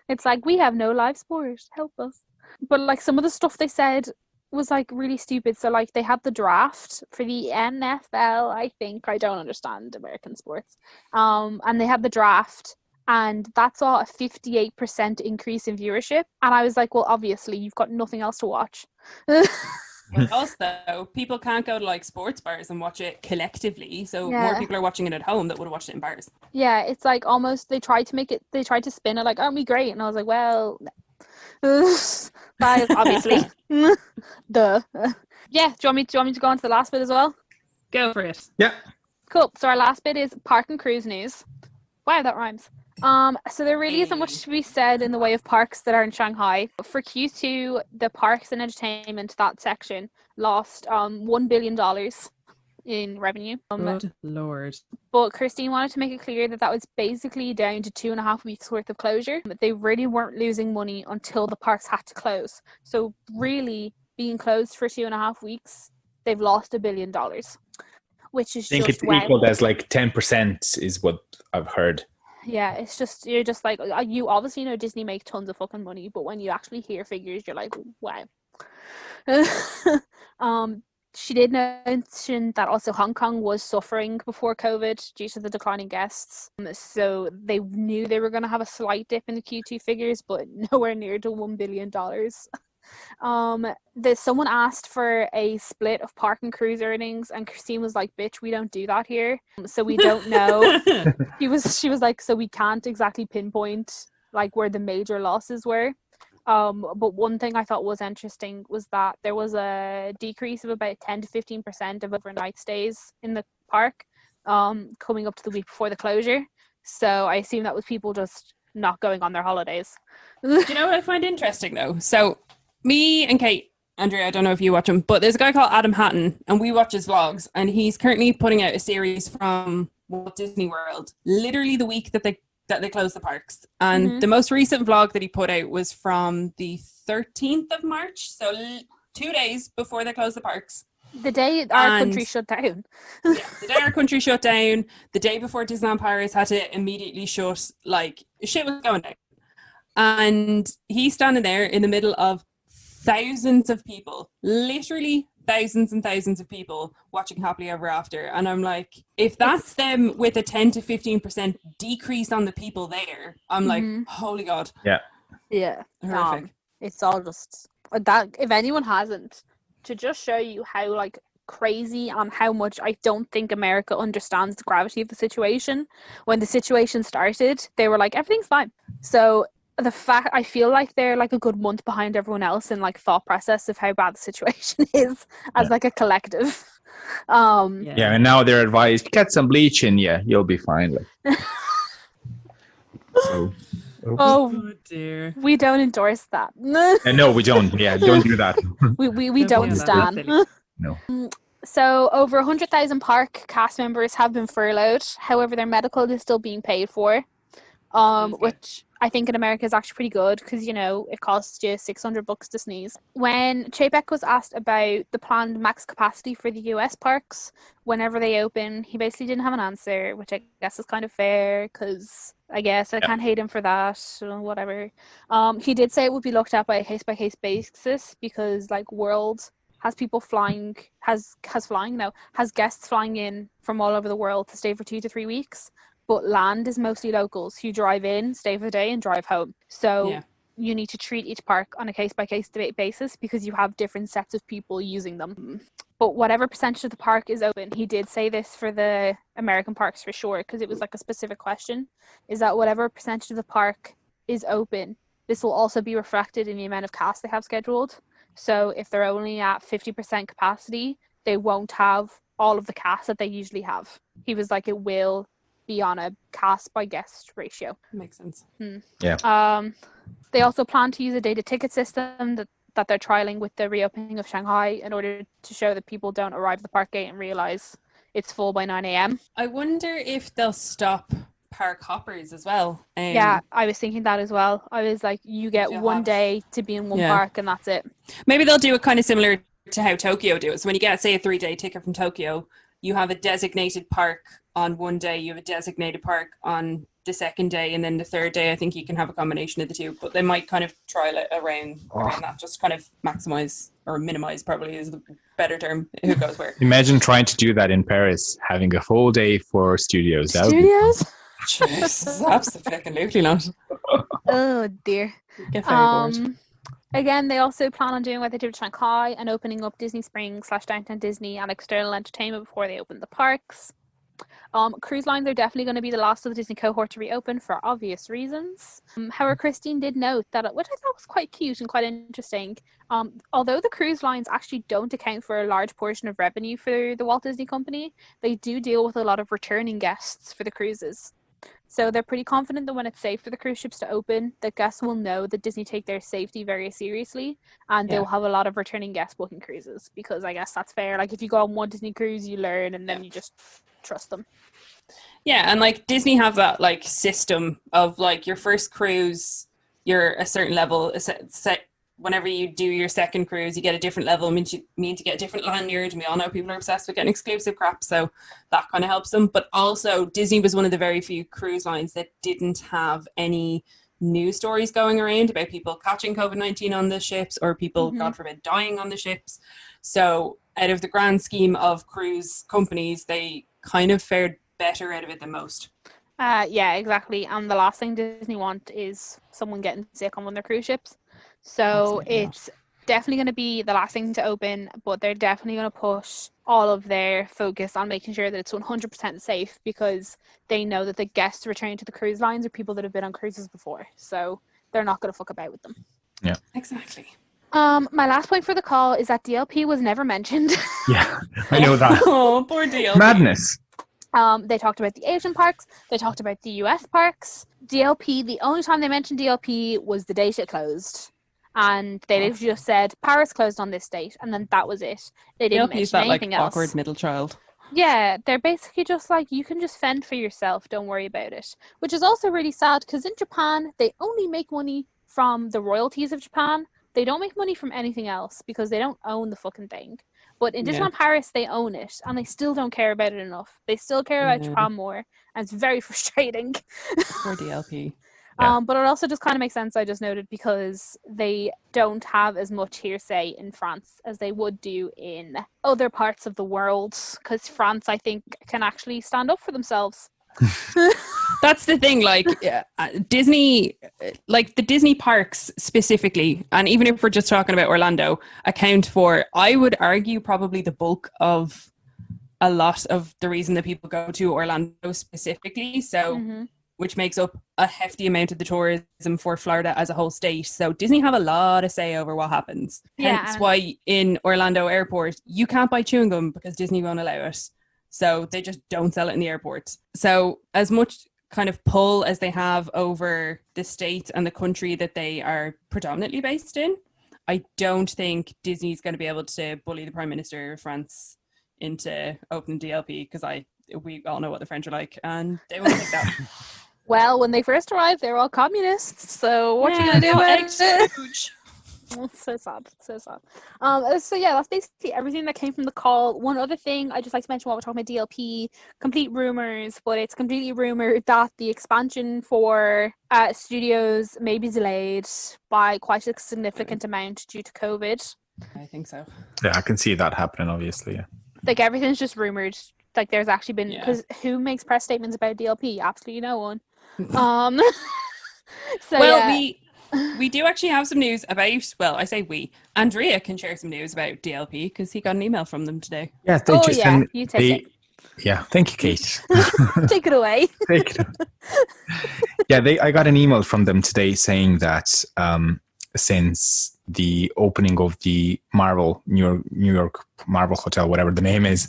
It's like, we have no live sport, help us. But like some of the stuff they said was like really stupid. So like they had the draft for the NFL, I think. I don't understand American sports. And they had the draft, and that saw a 58% increase in viewership. And I was like, well, obviously you've got nothing else to watch. Also, people can't go to like sports bars and watch it collectively, so more people are watching it at home that would have watched it in bars. Yeah, it's like almost they tried to spin it like, aren't we great? And I was like, well, that is obviously duh. Yeah, do you want me to go on to the last bit as well? Go for it. Yeah. Cool. So our last bit is park and cruise news. Wow, that rhymes. So there really isn't much to be said in the way of parks that are in Shanghai. For Q2, the parks and entertainment, that section, lost $1 billion in revenue. Good Lord. But Christine wanted to make it clear that was basically down to 2.5 weeks worth of closure. But they really weren't losing money until the parks had to close. So really, being closed for 2.5 weeks, they've lost $1 billion, which is I think just it's equal as like 10% is what I've heard. Yeah, it's just, you're just like, you obviously know Disney makes tons of fucking money, but when you actually hear figures, you're like, wow. She did mention that also Hong Kong was suffering before COVID due to the declining guests. So they knew they were going to have a slight dip in the Q2 figures, but nowhere near to $1 billion. Someone asked for a split of park and cruise earnings, and Christine was like, bitch, we don't do that here, so we don't know. she was like, so we can't exactly pinpoint like where the major losses were. But one thing I thought was interesting was that there was a decrease of about 10 to 15% of overnight stays in the park coming up to the week before the closure. So I assume that was people just not going on their holidays. Do you know what I find interesting though? So me and Kate, Andrea, I don't know if you watch him, but there's a guy called Adam Hatton, and we watch his vlogs, and he's currently putting out a series from Walt Disney World, literally the week that they close the parks. And the most recent vlog that he put out was from the 13th of March, so 2 days before they close the parks. The day our country shut down. Yeah, the day our country shut down, the day before Disneyland Paris had to immediately shut, like, shit was going down. And he's standing there in the middle of thousands of people, literally thousands and thousands of people watching Happily Ever After. And I'm like, if that's them with a 10 to 15% decrease on the people there, I'm like, holy God. Yeah. Horrific. It's all just that, if anyone hasn't, to just show you how like crazy and how much I don't think America understands the gravity of the situation. When the situation started, they were like, everything's fine. So the fact, I feel like they're like a good month behind everyone else in like thought process of how bad the situation is as like a collective. And now they're advised, get some bleach in you, you'll be fine. Like. So, oh dear, we don't endorse that. No, we don't. Yeah, don't do that. we don't stand. No. So over 100,000 park cast members have been furloughed. However, their medical is still being paid for, which I think in America is actually pretty good because, you know, it costs you $600 to sneeze. When Chapek was asked about the planned max capacity for the US parks whenever they open, he basically didn't have an answer, which I guess is kind of fair because I guess I can't hate him for that, whatever. He did say it would be looked at by a case-by-case basis because, like, World has people flying, has guests flying in from all over the world to stay for 2 to 3 weeks. But land is mostly locals who drive in, stay for the day, and drive home. So you need to treat each park on a case-by-case basis because you have different sets of people using them. But whatever percentage of the park is open, he did say this for the American parks for sure, because it was like a specific question, is that whatever percentage of the park is open, this will also be reflected in the amount of cast they have scheduled. So if they're only at 50% capacity, they won't have all of the cast that they usually have. He was like, it will be on a cast by guest ratio. Makes sense. Yeah. They also plan to use a data ticket system that they're trialing with the reopening of Shanghai in order to show that people don't arrive at the park gate and realize it's full by 9 a.m. I wonder if they'll stop park hoppers as well. Yeah, I was thinking that as well. I was like, you get one day to be in one park and that's it. Maybe they'll do it kind of similar to how Tokyo do it. So when you get, say, a 3-day ticket from Tokyo, you have a designated park on one day, you have a designated park on the second day, and then the third day I think you can have a combination of the two, but they might kind of trial it around that, just kind of maximize or minimize, probably is the better term, who goes where. Imagine trying to do that in Paris, having a whole day for studios. Studios? Absolutely not. Oh dear. Get very bored. Again, they also plan on doing what they did with Shanghai and opening up Disney Springs / Downtown Disney and external entertainment before they open the parks. Cruise lines are definitely going to be the last of the Disney cohort to reopen for obvious reasons. However, Christine did note that, which I thought was quite cute and quite interesting, although the cruise lines actually don't account for a large portion of revenue for the Walt Disney Company, they do deal with a lot of returning guests for the cruises. So they're pretty confident that when it's safe for the cruise ships to open, that guests will know that Disney take their safety very seriously, and they'll have a lot of returning guests booking cruises, because I guess that's fair. Like, if you go on one Disney cruise, you learn, and then you just trust them. Yeah, and like Disney have that like system of like your first cruise, you're a certain level. Whenever you do your second cruise, you get a different level. It means you get a different lanyard. And we all know people are obsessed with getting exclusive crap, so that kind of helps them. But also, Disney was one of the very few cruise lines that didn't have any news stories going around about people catching COVID-19 on the ships or people, God forbid, dying on the ships. So out of the grand scheme of cruise companies, they kind of fared better out of it than most. Yeah, exactly. And the last thing Disney want is someone getting sick on one of their cruise ships. So it's definitely going to be the last thing to open, but they're definitely going to push all of their focus on making sure that it's 100% safe, because they know that the guests returning to the cruise lines are people that have been on cruises before. So they're not going to fuck about with them. Yeah, exactly. My last point for the call is that DLP was never mentioned. Yeah, I know that. Oh, poor DLP. Madness. They talked about the Asian parks. They talked about the US parks. DLP, the only time they mentioned DLP was the date it closed. And they just said, Paris closed on this date. And then that was it. They didn't mention anything else. Awkward middle child. Yeah, they're basically just like, you can just fend for yourself. Don't worry about it. Which is also really sad, because in Japan, they only make money from the royalties of Japan. They don't make money from anything else because they don't own the fucking thing. But in Disneyland Paris, they own it, and they still don't care about it enough. They still care about Japan more, and it's very frustrating. Poor DLP. But it also just kind of makes sense, I just noted, because they don't have as much hearsay in France as they would do in other parts of the world, because France, I think, can actually stand up for themselves. That's the thing, like Disney, like the Disney parks specifically, and even if we're just talking about Orlando, account for, I would argue, probably the bulk of a lot of the reason that people go to Orlando specifically. So which makes up a hefty amount of the tourism for Florida as a whole state. So Disney have a lot of say over what happens. Hence why in Orlando airport, you can't buy chewing gum because Disney won't allow it. So they just don't sell it in the airport. So as much kind of pull as they have over the state and the country that they are predominantly based in, I don't think Disney's going to be able to bully the Prime Minister of France into opening DLP, because we all know what the French are like, and they won't take that. Well, when they first arrived, they were all communists. So what are you gonna do about it? So sad. So yeah, that's basically everything that came from the call. One other thing I'd just like to mention while we're talking about DLP, complete rumors, but it's completely rumored that the expansion for studios may be delayed by quite a significant amount due to COVID. I think so. Yeah, I can see that happening, obviously. Yeah. Like, everything's just rumored. Like, there's actually been, because who makes press statements about DLP? Absolutely no one. So we do actually have some news about, well, I say we, Andrea can share some news about DLP because he got an email from them today. Yeah, you take it. Yeah, thank you, Kate. Take it away. Yeah, I got an email from them today saying that since the opening of the New York Marvel Hotel, whatever the name is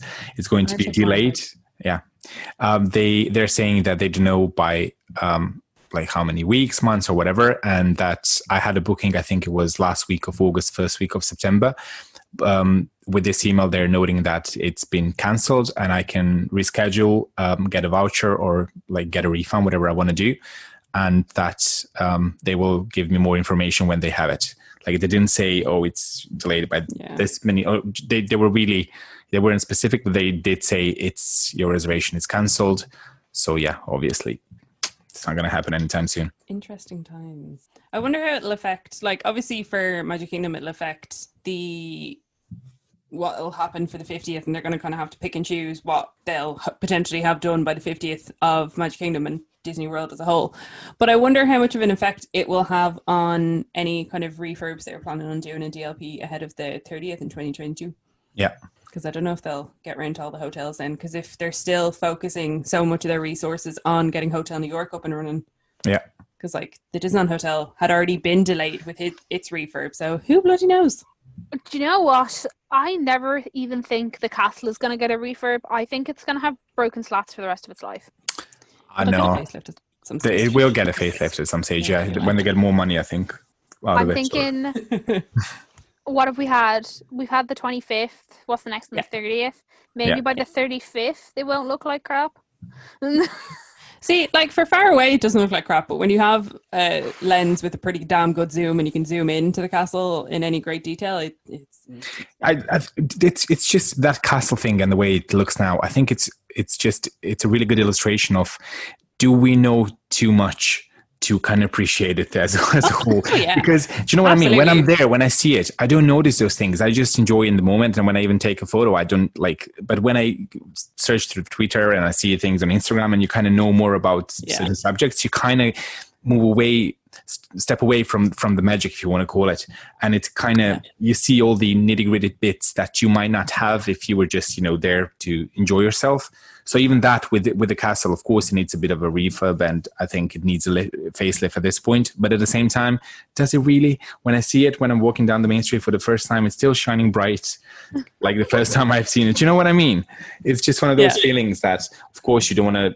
going to be delayed Yeah. They're saying that they don't know by like how many weeks, months, or whatever, and that I had a booking. I think it was last week of August, first week of September. With this email, they're noting that it's been cancelled, and I can reschedule, get a voucher, or like get a refund, whatever I want to do, and that they will give me more information when they have it. Like they didn't say, "Oh, it's delayed by this many." Oh, they weren't specific, but they did say your reservation is cancelled. So yeah, obviously, it's not going to happen anytime soon. Interesting times. I wonder how it'll affect, like, obviously for Magic Kingdom, it'll affect what will happen for the 50th, and they're going to kind of have to pick and choose what they'll potentially have done by the 50th of Magic Kingdom and Disney World as a whole. But I wonder how much of an effect it will have on any kind of refurbs they were planning on doing in DLP ahead of the 30th in 2022. Yeah. Because I don't know if they'll get around to all the hotels then, because if they're still focusing so much of their resources on getting Hotel New York up and running. Yeah. Because like the Disneyland Hotel had already been delayed with its refurb, so who bloody knows? Do you know what? I never even think the castle is going to get a refurb. I think it's going to have broken slats for the rest of its life. I know. It will get a facelift at some stage, yeah. When they get more money, I think. I'm thinking, what have we had? We've had the 25th. What's the next one? The 30th? Maybe by the 35th, they won't look like crap. See, like for far away, it doesn't look like crap, but when you have a lens with a pretty damn good zoom and you can zoom into the castle in any great detail, it's just that castle thing and the way it looks now. I think it's a really good illustration of, do we know too much to kind of appreciate it as a whole? Yeah. Because do you know what I mean? When I'm there, when I see it, I don't notice those things. I just enjoy in the moment. And when I even take a photo, I don't like, but when I search through Twitter and I see things on Instagram and you kind of know more about certain subjects, you kind of step away from the magic, if you want to call it. And it's kind of, you see all the nitty gritty bits that you might not have if you were just, there to enjoy yourself. So even that with the castle, of course, it needs a bit of a refurb, and I think it needs a facelift at this point. But at the same time, does it really? When I see it, when I'm walking down the main street for the first time, it's still shining bright, like the first time I've seen it. You know what I mean? It's just one of those feelings that, of course, you don't want to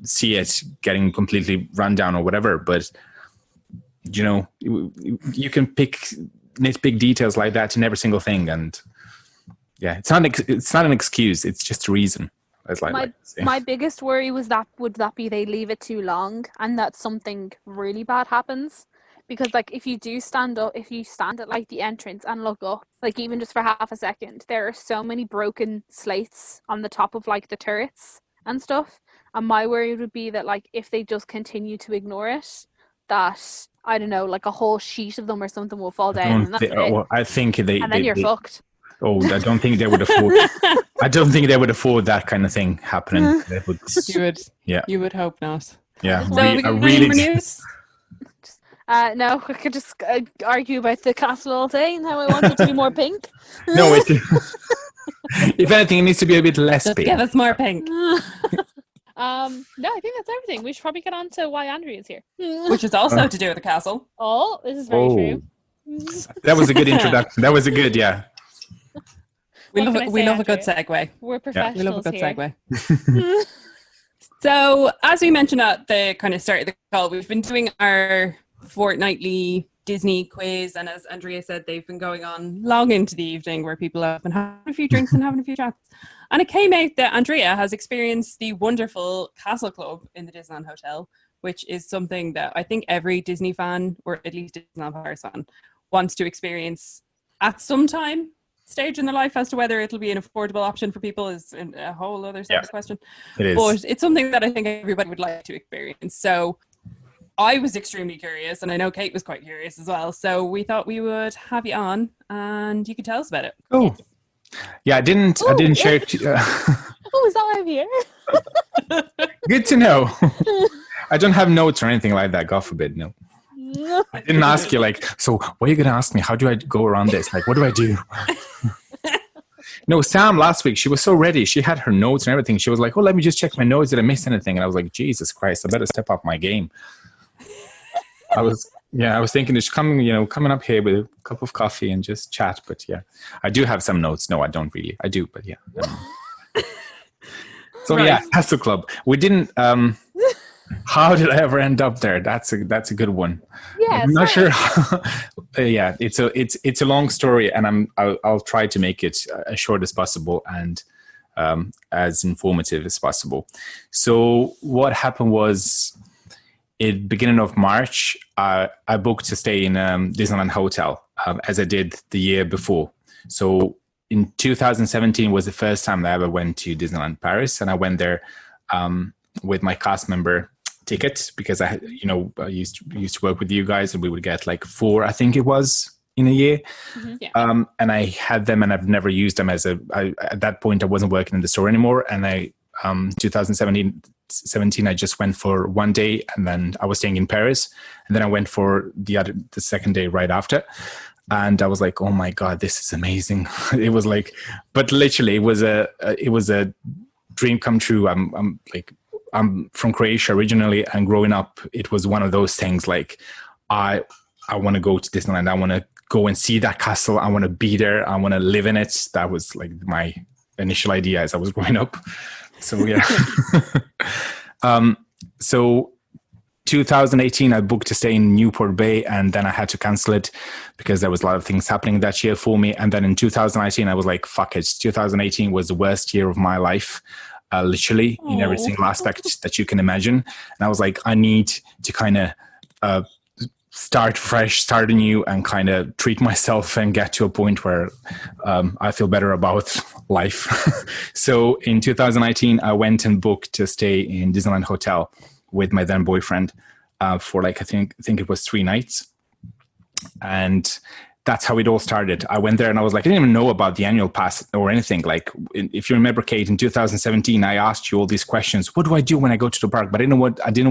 see it getting completely run down or whatever. But you can nitpick details like that in every single thing, and it's not an excuse. It's just a reason. My biggest worry would that be they leave it too long and that something really bad happens, because like if you stand at like the entrance and look up, like even just for half a second, there are so many broken slates on the top of like the turrets and stuff, and my worry would be that like if they just continue to ignore it, that I don't know, like a whole sheet of them or something will fall down, and that's it. I think and then you're fucked. Oh, I don't think they would afford. I don't think they would afford that kind of thing happening. They would, you would hope not. Yeah, so I really. News? No, I could just argue about the castle all day and how I want it to be more pink. No, if anything, it needs to be a bit less pink. Yeah, that's more pink. No, I think that's everything. We should probably get on to why Andrea's here. Which is also to do with the castle. Oh, this is very true. That was a good introduction. That was a good, We love a good segue. We're professionals we love a good segue. So, as we mentioned at the kind of start of the call, we've been doing our fortnightly Disney quiz, and as Andrea said, they've been going on long into the evening, where people have been having a few drinks and having a few chats. And it came out that Andrea has experienced the wonderful Castle Club in the Disneyland Hotel, which is something that I think every Disney fan, or at least Disneyland Paris fan, wants to experience at some stage in their life. As to whether it'll be an affordable option for people is a whole other separate question. It is. But it's something that I think everybody would like to experience. So I was extremely curious, and I know Kate was quite curious as well. So we thought we would have you on, and you could tell us about it. Oh, yeah. I didn't share it. Oh, is that why I'm here? Good to know. I don't have notes or anything like that. God forbid, no. I didn't ask you so what are you going to ask me? How do I go around this? What do I do? No, Sam last week, she was so ready. She had her notes and everything. She was like, oh, let me just check my notes. Did I miss anything? And I was like, Jesus Christ, I better step up my game. I was thinking just coming up here with a cup of coffee and just chat. But yeah, I do have some notes. No, I don't really. I do, but yeah. So Right. yeah, Castle Club. We didn't. How did I ever end up there? That's a good one. Yeah, I'm not sure. sorry. Yeah, it's a long story, and I'll try to make it as short as possible and as informative as possible. So what happened was, in beginning of March, I booked to stay in Disneyland Hotel as I did the year before. So in 2017 was the first time I ever went to Disneyland Paris, and I went there with my cast member ticket because I used to work with you guys, and we would get like 4, I think it was, in a year. Mm-hmm. Yeah. And I had them, and I've never used them at that point I wasn't working in the store anymore. And 2017 I just went for one day, and then I was staying in Paris, and then I went for the second day right after. And I was like, oh my God, this is amazing. It was like, but literally it was a dream come true. I'm from Croatia originally, and growing up, it was one of those things like, I want to go to Disneyland. I want to go and see that castle. I want to be there. I want to live in it. That was like my initial idea as I was growing up. So yeah. So 2018, I booked to stay in Newport Bay, and then I had to cancel it because there was a lot of things happening that year for me. And then in 2019, I was like, fuck it. 2018 was the worst year of my life. Literally in every single aspect that you can imagine. And I was like, I need to kind of start fresh, start anew, and kind of treat myself and get to a point where I feel better about life. So in 2019, I went and booked to stay in Disneyland Hotel with my then boyfriend for like, I think it was 3 nights. And that's how it all started. I went there and I was like, I didn't even know about the annual pass or anything. Like, if you remember, Kate, in 2017, I asked you all these questions. What do I do when I go to the park? But I didn't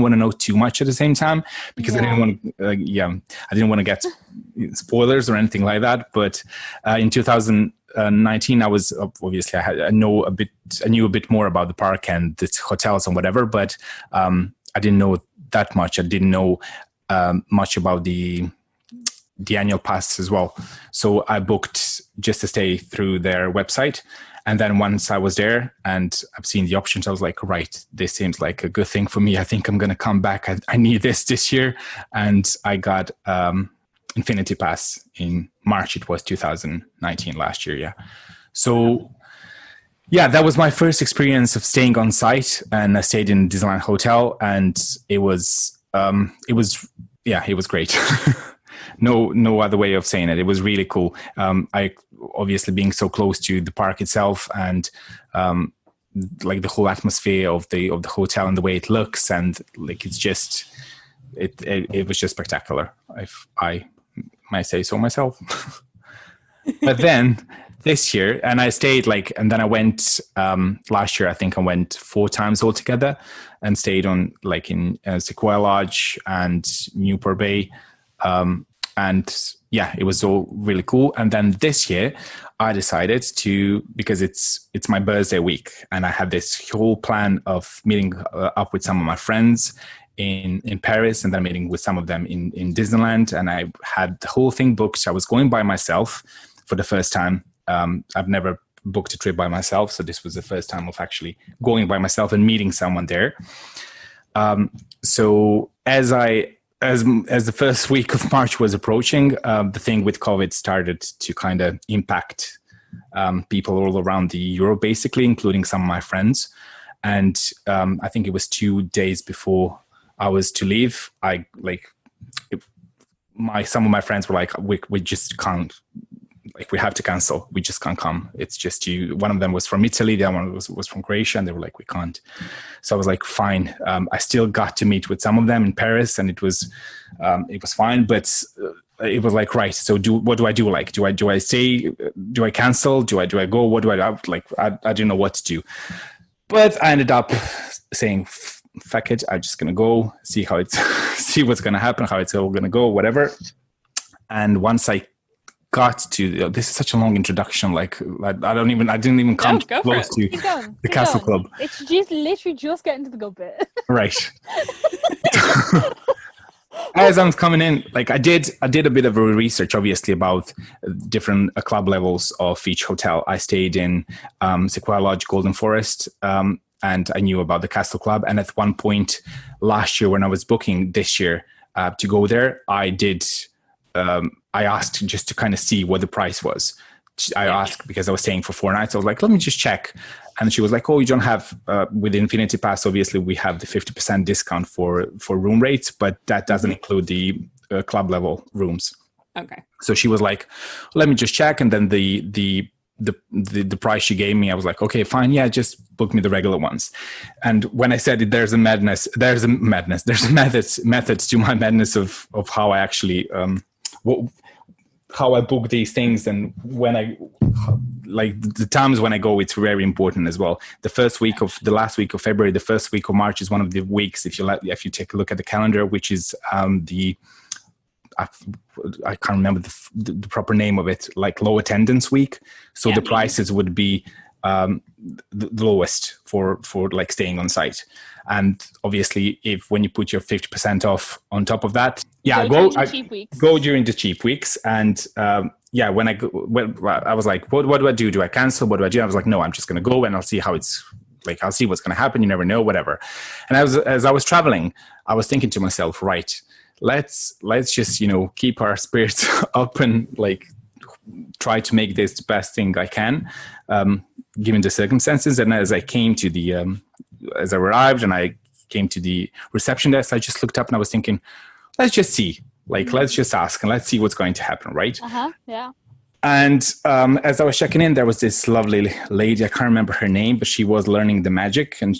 want to know too much at the same time because I didn't want to get spoilers or anything like that. But in 2019, I was obviously I knew a bit more about the park and the hotels and whatever. But I didn't know that much. I didn't know much about the annual pass as well. So I booked just to stay through their website. And then once I was there and I've seen the options, I was like, right, this seems like a good thing for me. I think I'm going to come back. I need this year. And I got Infinity Pass in March. It was 2019 last year. Yeah. So yeah, that was my first experience of staying on site, and I stayed in Disneyland Hotel, and it was great. No other way of saying it. It was really cool. I obviously being so close to the park itself, and like the whole atmosphere of the hotel and the way it looks, and like it's just it was just spectacular, if I might say so myself. But then this year, and I stayed and then I went last year. I think I went 4 times altogether, and stayed on in Sequoia Lodge and Newport Bay. And yeah, it was all really cool. And then this year I decided to, because it's my birthday week, and I had this whole plan of meeting up with some of my friends in Paris, and then meeting with some of them in Disneyland. And I had the whole thing booked. I was going by myself for the first time. I've never booked a trip by myself. So this was the first time of actually going by myself and meeting someone there. So as the first week of March was approaching, the thing with COVID started to kind of impact people all around the Europe, basically, including some of my friends. And I think it was 2 days before I was to leave. Some of my friends were like, we just can't. We have to cancel. We just can't come. It's just you. One of them was from Italy. The other one was from Croatia, and they were like, we can't. So I was like, fine. I still got to meet with some of them in Paris, and it was fine. But it was like, right. So what do I do? Like, do I stay? Do I cancel? Do I go? What do I do? I didn't know what to do. But I ended up saying, fuck it. I'm just gonna go see see what's gonna happen, how it's all gonna go, whatever. And once I got to, this is such a long introduction. I didn't even come close to the Castle Club. It's just literally just getting to the good bit. Right. As I'm coming in, I did a bit of a research, obviously, about different club levels of each hotel. I stayed in Sequoia Lodge, Golden Forest, and I knew about the Castle Club. And at one point last year, when I was booking this year to go there, I asked just to kind of see what the price was. I asked because I was staying for 4 nights. I was like, let me just check. And she was like, oh, you don't have, with the Infinity Pass, obviously we have the 50% discount for room rates, but that doesn't include the club level rooms. Okay. So she was like, let me just check. And then the price she gave me, I was like, okay, fine. Yeah, just book me the regular ones. And when I said it, there's methods to my madness of how I actually, how I book these things, and when I like the times when I go, it's very important as well. The last week of February, the first week of March is one of the weeks. If you take a look at the calendar, which is I can't remember the proper name of it, like low attendance week. So the prices would be the lowest for like staying on site. And obviously, when you put your 50% off on top of that, go during the cheap weeks. And when I was like, what do I do? Do I cancel? What do I do? I was like, no, I'm just going to go and I'll see how it's like. I'll see what's going to happen. You never know, whatever. And as I was traveling, I was thinking to myself, right, let's just, keep our spirits up and like try to make this the best thing I can, given the circumstances. And as I came to as I arrived and I came to the reception desk, I just looked up and I was thinking, let's just see, let's just ask and let's see what's going to happen, right? Yeah. And as I was checking in, there was this lovely lady. I can't remember her name, but she was learning the magic, and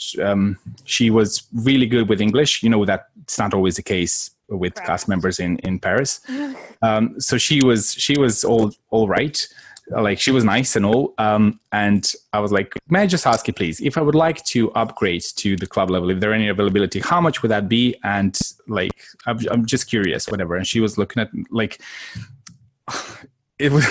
she was really good with English. You know that it's not always the case with cast members in Paris. So she was all right. Like, she was nice and all. And I was like, may I just ask you, please, if I would like to upgrade to the club level, if there any availability, how much would that be? And like, I'm just curious, whatever. And she was looking at like, it was,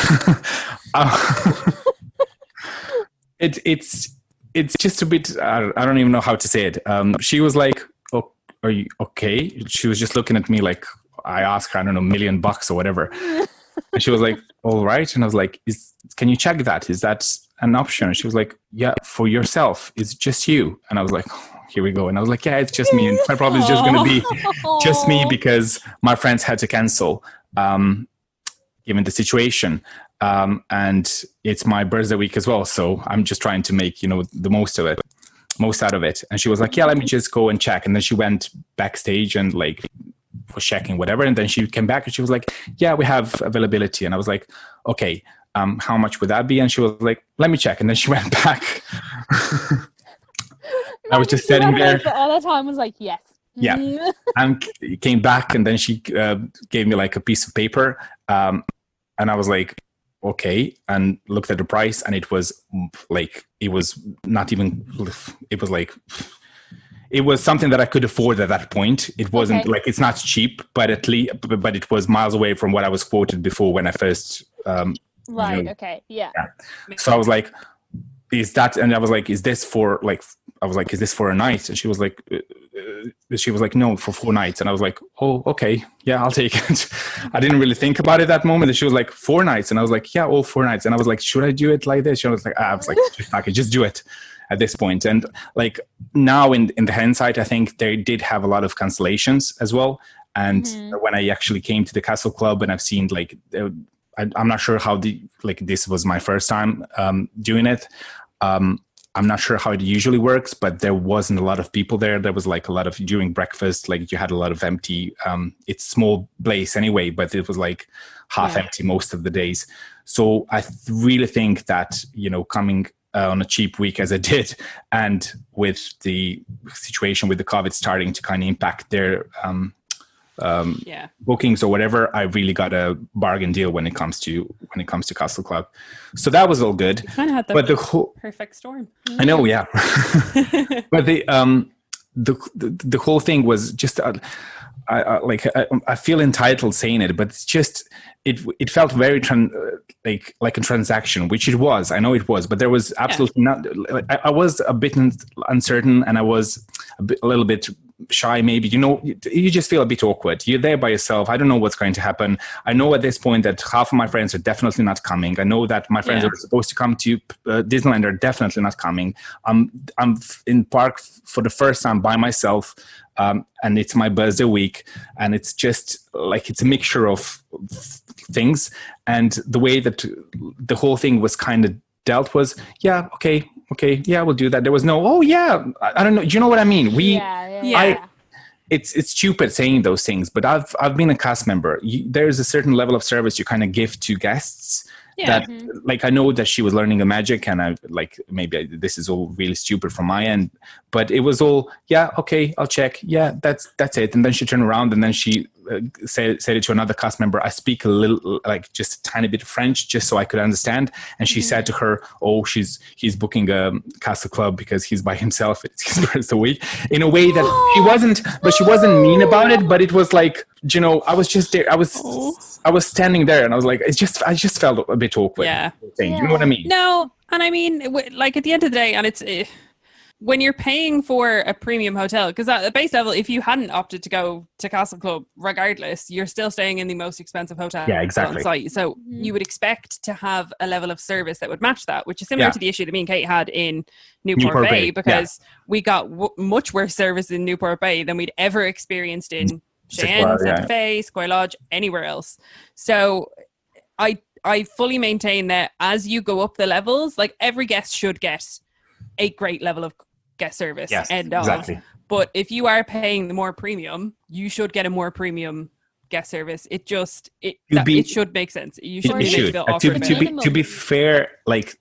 it's just a bit, I don't even know how to say it. She was like, oh, are you okay? She was just looking at me like I asked her, I don't know, $1 million or whatever. And she was like, all right. And I was like, can you check that? Is that an option? And she was like, yeah, for yourself. It's just you. And I was like, oh, here we go. And I was like, yeah, it's just me. And my problem is just going to be just me because my friends had to cancel, given the situation. And it's my birthday week as well. So I'm just trying to make, the most out of it. And she was like, yeah, let me just go and check. And then she went backstage and like was checking whatever. And then she came back and she was like, yeah, we have availability. And I was like, okay, how much would that be? And she was like, let me check. And then she went back. I was just sitting there. All the time was like, yes. Yeah. And came back and then she gave me like a piece of paper. And I was like, okay, and looked at the price, and it was like, it was something that I could afford at that point. It wasn't like, it's not cheap, but but it was miles away from what I was quoted before when I first. Okay. Yeah. So I was like, is that, and I was like, is this for like, is this for a night? And she was like, no, for 4 nights. And I was like, oh, okay. Yeah, I'll take it. I didn't really think about it that moment. And she was like, 4 nights. And I was like, yeah, all 4 nights. And I was like, should I do it like this? She was like, just do it at this point. And like now in the hindsight, I think they did have a lot of cancellations as well. And when I actually came to the Castle Club and I've seen like, I'm not sure how this was my first time doing it. I'm not sure how it usually works, but there wasn't a lot of people there. There was like a lot of, during breakfast, like you had a lot of empty, it's small place anyway, but it was like half empty most of the days. So I really think that, coming on a cheap week as I did, and with the situation with the COVID starting to kind of impact their bookings or whatever, I really got a bargain deal when it comes to Castle Club. So that was all good. You kind of had the whole perfect storm. I know, yeah. But the whole thing was just I feel entitled saying it, but it's just it felt very like a transaction, which it was. I know it was, but there was absolutely not. I was a bit uncertain, and I was a little bit shy, maybe, you just feel a bit awkward. You're there by yourself. I don't know what's going to happen. I know at this point that half of my friends are definitely not coming. I know that my friends are supposed to come to Disneyland are definitely not coming. I'm in park for the first time by myself, and it's my birthday week, and it's just like, it's a mixture of things. And the way that the whole thing was kind of dealt was, okay, yeah, we'll do that. There was no, I don't know. Do you know what I mean? It's stupid saying those things, but I've been a cast member. There's a certain level of service you kind of give to guests. That, like, I know that she was learning a magic, and I like, maybe this is all really stupid from my end, but it was all, okay, I'll check. Yeah, that's it. And then she turned around, and then she said it to another cast member. I speak a little, like, just a tiny bit of French, just so I could understand. And she said to her, he's booking a castle club because he's by himself. It's his birthday week, in a way that she wasn't mean about it, but it was like, I was just there. I was standing there, and I was like, I just felt a bit awkward. You know what I mean? No, and I mean, like, at the end of the day, and it's when you're paying for a premium hotel, because at the base level, if you hadn't opted to go to Castle Club, regardless, you're still staying in the most expensive hotel on site. So you would expect to have a level of service that would match that, which is similar to the issue that me and Kate had in Newport Bay, because we got much worse service in Newport Bay than we'd ever experienced in Cheyenne, Santa Fe, Square Lodge, anywhere else. So I fully maintain that as you go up the levels, like, every guest should get a great level of guest service. Yes, exactly. But if you are paying the more premium, you should get a more premium guest service. It should make sense. You should feel offered to be fair, like,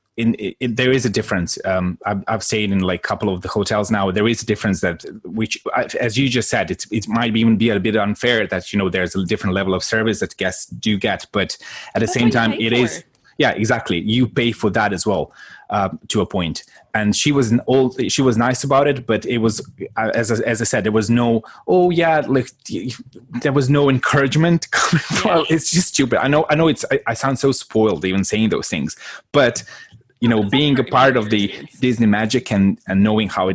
there is a difference. I've stayed in like a couple of the hotels now. There is a difference which, as you just said, it might even be a bit unfair that, there's a different level of service that guests do get, but at the same time, it is. Yeah, exactly. You pay for that as well, to a point. And she was nice about it, but it was, as I said, there was no, there was no encouragement. Well, it's just stupid. I know I sound so spoiled even saying those things, but being a part of the Disney magic and knowing how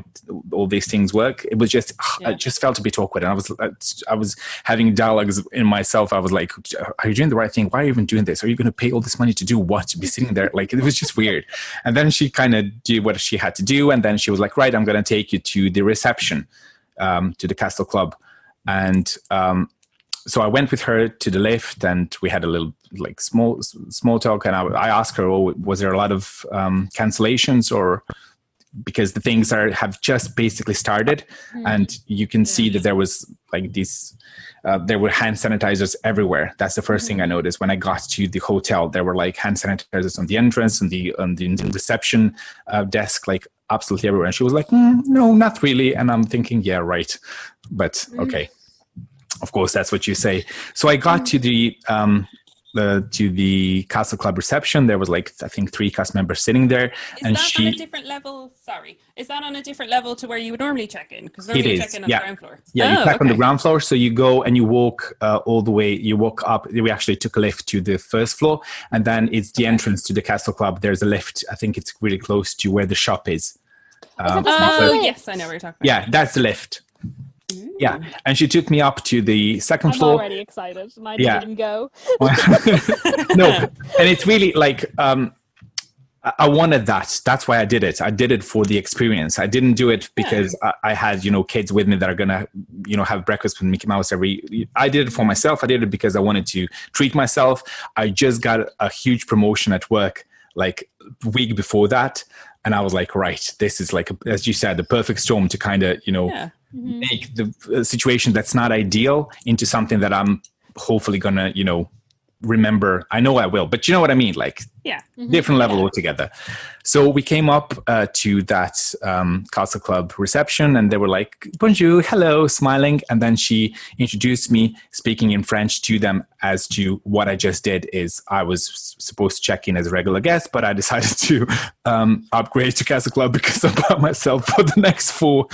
all these things work, it was just, I just felt a bit awkward. And I was having dialogues in myself. I was like, are you doing the right thing? Why are you even doing this? Are you going to pay all this money to do what? To be sitting there? Like, it was just weird. And then she kind of did what she had to do. And then she was like, right, I'm going to take you to the reception, to the Castle Club. And, so I went with her to the lift, and we had a little like small talk. And I asked her, was there a lot of cancellations, or because the things have just basically started, and you can see that there was like these, there were hand sanitizers everywhere. That's the first thing I noticed when I got to the hotel. There were like hand sanitizers on the entrance, on the reception desk, like absolutely everywhere. And she was like, no, not really. And I'm thinking, yeah, right, but okay. Of course, that's what you say. So I got to the Castle Club reception. There was like, I think 3 cast members sitting there. On a different level? Sorry. Is that on a different level to where you would normally check in? Because normally you check in on the ground floor. Yeah, you check on the ground floor. So you go and you walk all the way. You walk up. We actually took a lift to the first floor. And then it's the entrance to the Castle Club. There's a lift. I think it's really close to where the shop is. Yes, I know what you're talking about. Yeah, that's the lift. Yeah, and she took me up to the second floor. I'm already excited, and I didn't even go. No, and it's really like, I wanted that. That's why I did it. I did it for the experience. I didn't do it because I had, kids with me that are gonna, have breakfast with Mickey Mouse I did it for myself. I did it because I wanted to treat myself. I just got a huge promotion at work, like a week before that. And I was like, right, this is like, as you said, the perfect storm to kind of, make the situation that's not ideal into something that I'm hopefully going to, remember. I know I will, but you know what I mean? Like, different level altogether. So we came up to that Castle Club reception, and they were like, bonjour, hello, smiling. And then she introduced me speaking in French to them as to what I just did. Is I was supposed to check in as a regular guest, but I decided to upgrade to Castle Club because I'm by myself for the next 4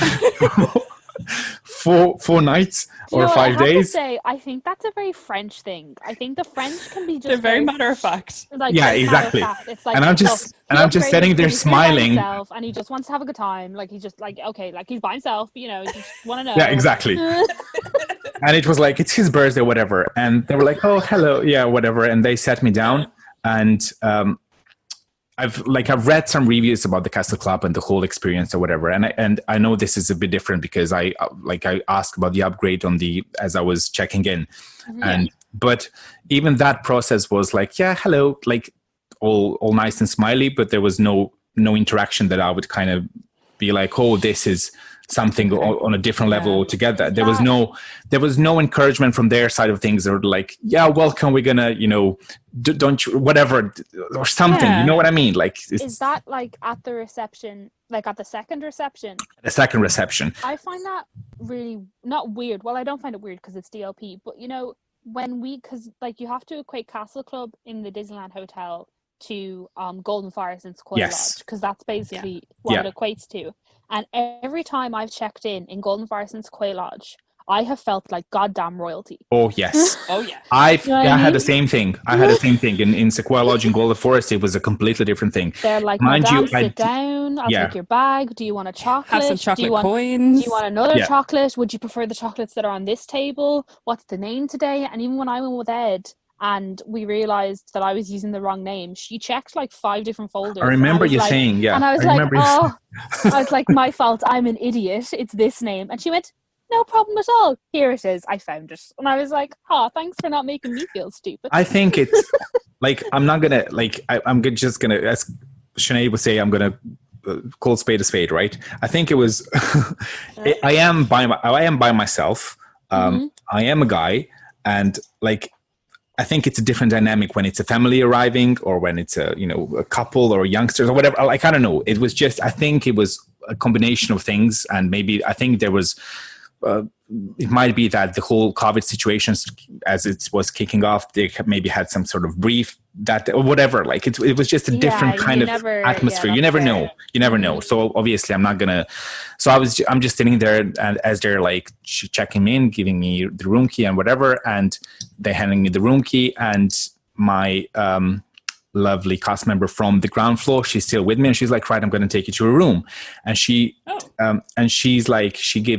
four nights or 5 days. I have to say, I think that's a very French thing. I think the French can be just They're very matter of fact. Like, yeah, exactly. It's like, and I'm just sitting there smiling, and he just wants to have a good time. Like, he's just like, okay, like he's by himself, but, you know, you just want to know. Yeah, exactly. And it was like, it's his birthday, whatever. And they were like, oh, hello, yeah, whatever. And they sat me down, and I've read some reviews about the Castle Club and the whole experience or whatever. And I know this is a bit different because I asked about the upgrade as I was checking in. Mm-hmm. But even that process was like, yeah, hello, like all nice and smiley, but there was no interaction that I would kind of be like, oh, this is something on a different level altogether. There was no encouragement from their side of things. They were like, yeah, welcome, we're gonna, you know, don't you, whatever, or something. You know what I mean? Like, is that like at the reception, like at the second reception? The second reception. I find that really not weird. Well, I don't find it weird because it's DLP, but you know, because like you have to equate Castle Club in the Disneyland Hotel to Golden Forest and Sequoia Lodge, because that's basically what it equates to. And every time I've checked in Golden Forest and Sequoia Lodge, I have felt like goddamn royalty. Oh, yes. Oh, yeah. I had the same thing. I had the same thing. In Sequoia Lodge and Golden Forest, it was a completely different thing. They're like, madame, sit down. I'll take your bag. Do you want a chocolate? Have some chocolate coins. Do you want another chocolate? Would you prefer the chocolates that are on this table? What's the name today? And even when I went with Ed, and we realized that I was using the wrong name, she checked like 5 different folders. I remember you saying, yeah. And I was I was like, my fault, I'm an idiot. It's this name. And she went, no problem at all. Here it is. I found it. And I was like, thanks for not making me feel stupid. I think it's like, I'm not going to, like, I'm just going to, as Sinead would say, I'm going to call a spade, right? I think it was, I am by myself. I am a guy, and like, I think it's a different dynamic when it's a family arriving or when it's a couple or youngsters or whatever. Like, I don't know. It was just, I think it was a combination of things. And maybe I think there was, it might be that the whole COVID situation, as it was kicking off, they maybe had some sort of brief that or whatever. Like it was just a different kind of atmosphere. You never know. You never know. So obviously I'm not going to, I'm just sitting there, and as they're like checking me in, giving me the room key and whatever, and they're handing me the room key, and my lovely cast member from the ground floor, she's still with me, and she's like, right, I'm going to take you to a room. And she's like, she's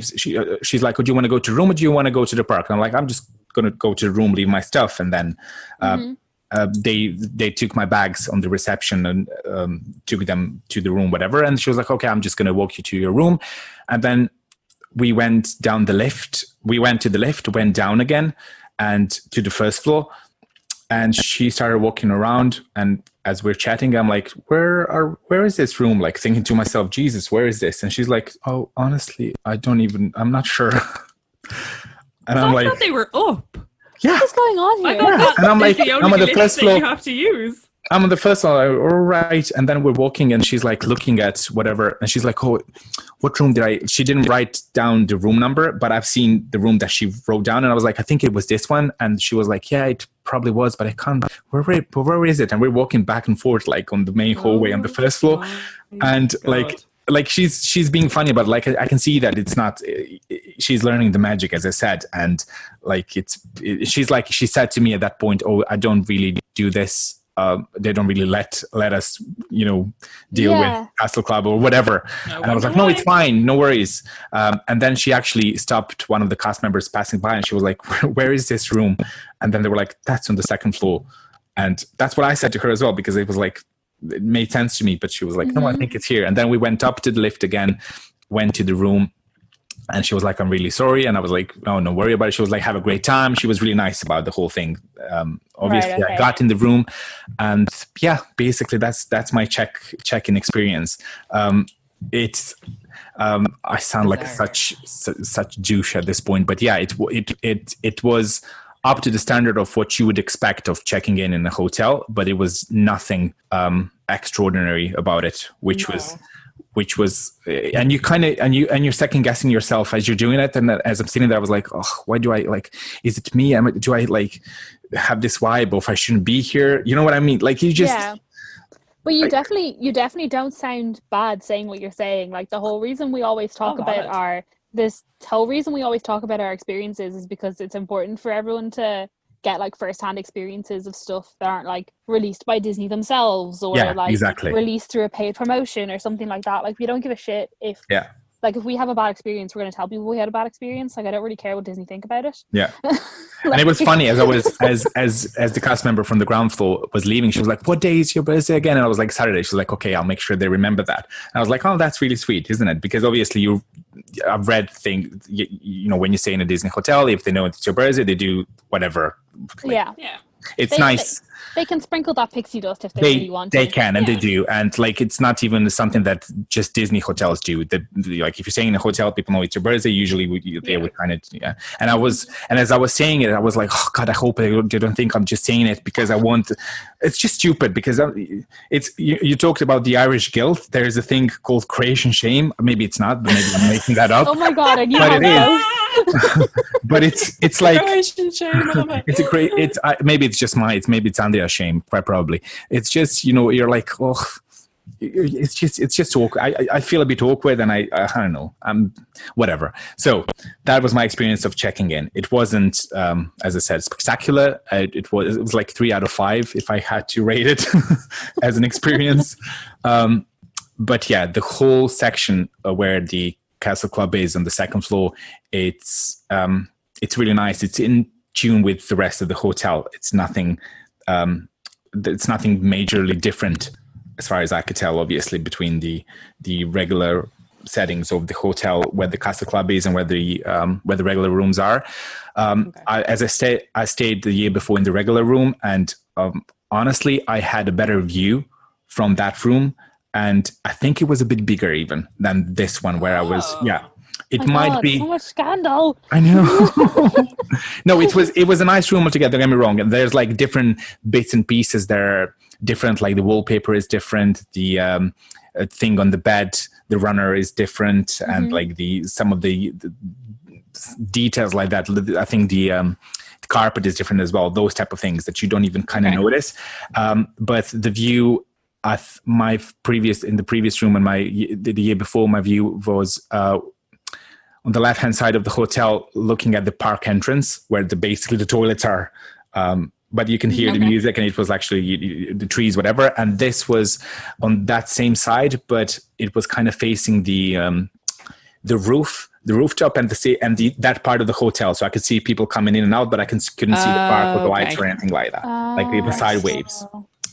like, oh, do you want to go to the room or do you want to go to the park? And I'm like, I'm just going to go to the room, leave my stuff. And then they took my bags on the reception and took them to the room, whatever. And she was like, okay, I'm just going to walk you to your room. And then we went down the lift. We went to the lift, went down again and to the first floor. And she started walking around, and as we're chatting, I'm like, where is this room? Like thinking to myself, Jesus, where is this? And she's like, oh, honestly, I'm not sure. And I'm like, I thought they were up. Yeah. What's going on here? Yeah. And I'm like, I'm on the first floor. You have to use. I'm on the first floor. All right. And then we're walking, and she's like looking at whatever. And she's like, oh, what room she didn't write down the room number, but I've seen the room that she wrote down. And I was like, I think it was this one. And she was like, yeah, it probably was, but I can't, where is it? And we're walking back and forth, like on the main hallway on the first floor. And like she's being funny, but like I can see that it's not, she's learning the magic, as I said. And like she said to me at that point, oh, I don't really do this. They don't really let us, deal with Castle Club or whatever. And I was like, no, it's fine. No worries. And then she actually stopped one of the cast members passing by, and she was like, where is this room? And then they were like, that's on the second floor. And that's what I said to her as well, because it was like, it made sense to me, but she was like, no, I think it's here. And then we went up to the lift again, went to the room, and she was like, I'm really sorry. And I was like, no, don't worry about it. She was like, have a great time. She was really nice about the whole thing. Obviously, right, okay. I got in the room, and basically that's my check-in experience. It's I sound like such douche at this point, but yeah, it was up to the standard of what you would expect of checking in a hotel, but it was nothing extraordinary about it, which was, and you kind of, and you're second guessing yourself as you're doing it. And as I'm sitting there, I was like, oh, why do I is it me? Do I like have this vibe of I shouldn't be here? You know what I mean? Like you just, but you definitely don't sound bad saying what you're saying. Like the whole reason we always talk about our this whole reason we always talk about our experiences is because it's important for everyone to get like first-hand experiences of stuff that aren't like released by Disney themselves or like exactly. released through a paid promotion or something like that. Like we don't give a shit if like if we have a bad experience, we're going to tell people we had a bad experience. Like I don't really care what Disney think about it. Yeah. And it was funny as I was as the cast member from the ground floor was leaving, she was like, "What day is your birthday again?" And I was like, "Saturday." She was like, "Okay, I'll make sure they remember that." And I was like, "Oh, that's really sweet, isn't it?" Because obviously I've read things, you know, when you stay in a Disney hotel, if they know it's your birthday, they do whatever. Like, it's nice. They can sprinkle that pixie dust if they really want to. They can, and they do. And like, it's not even something that just Disney hotels do. Like, if you're staying in a hotel, people know it's your birthday. Usually, they would kind of, And as I was saying it, I was like, oh God, I hope they don't think I'm just saying it because I want. It's just stupid because you talked about the Irish guilt. There's a thing called Croatian shame. Maybe it's not, but maybe I'm making that up. Oh my God, I knew but it is. But it's like it's a great. Maybe it's just maybe it's Andrea's shame. Probably it's just you're like, oh, it's just awkward. I feel a bit awkward, and I don't know. Whatever. So that was my experience of checking in. It wasn't, as I said, spectacular. It was like 3 out of 5 if I had to rate it as an experience. But yeah, the whole section where the Castle Club is on the second floor, it's really nice. It's in tune with the rest of the hotel. It's nothing majorly different as far as I could tell, obviously, between the regular settings of the hotel where the Castle Club is and where the regular rooms are. I stayed the year before in the regular room, and honestly, I had a better view from that room. And I think it was a bit bigger even than this one where I was. Yeah, it might be so much scandal. I know. No, it was a nice room altogether. Don't get me wrong. And there's like different bits and pieces. They're different. Like the wallpaper is different. The thing on the bed, the runner is different, and like some of the details like that. I think the carpet is different as well. Those type of things that you don't even kind of notice. But the view. In the previous room and the year before, my view was on the left-hand side of the hotel, looking at the park entrance where basically the toilets are. But you can hear the music, and it was actually the trees, whatever. And this was on that same side, but it was kind of facing the rooftop and that part of the hotel. So I could see people coming in and out, but I couldn't see the park or the lights or anything like that. Like it was side waves.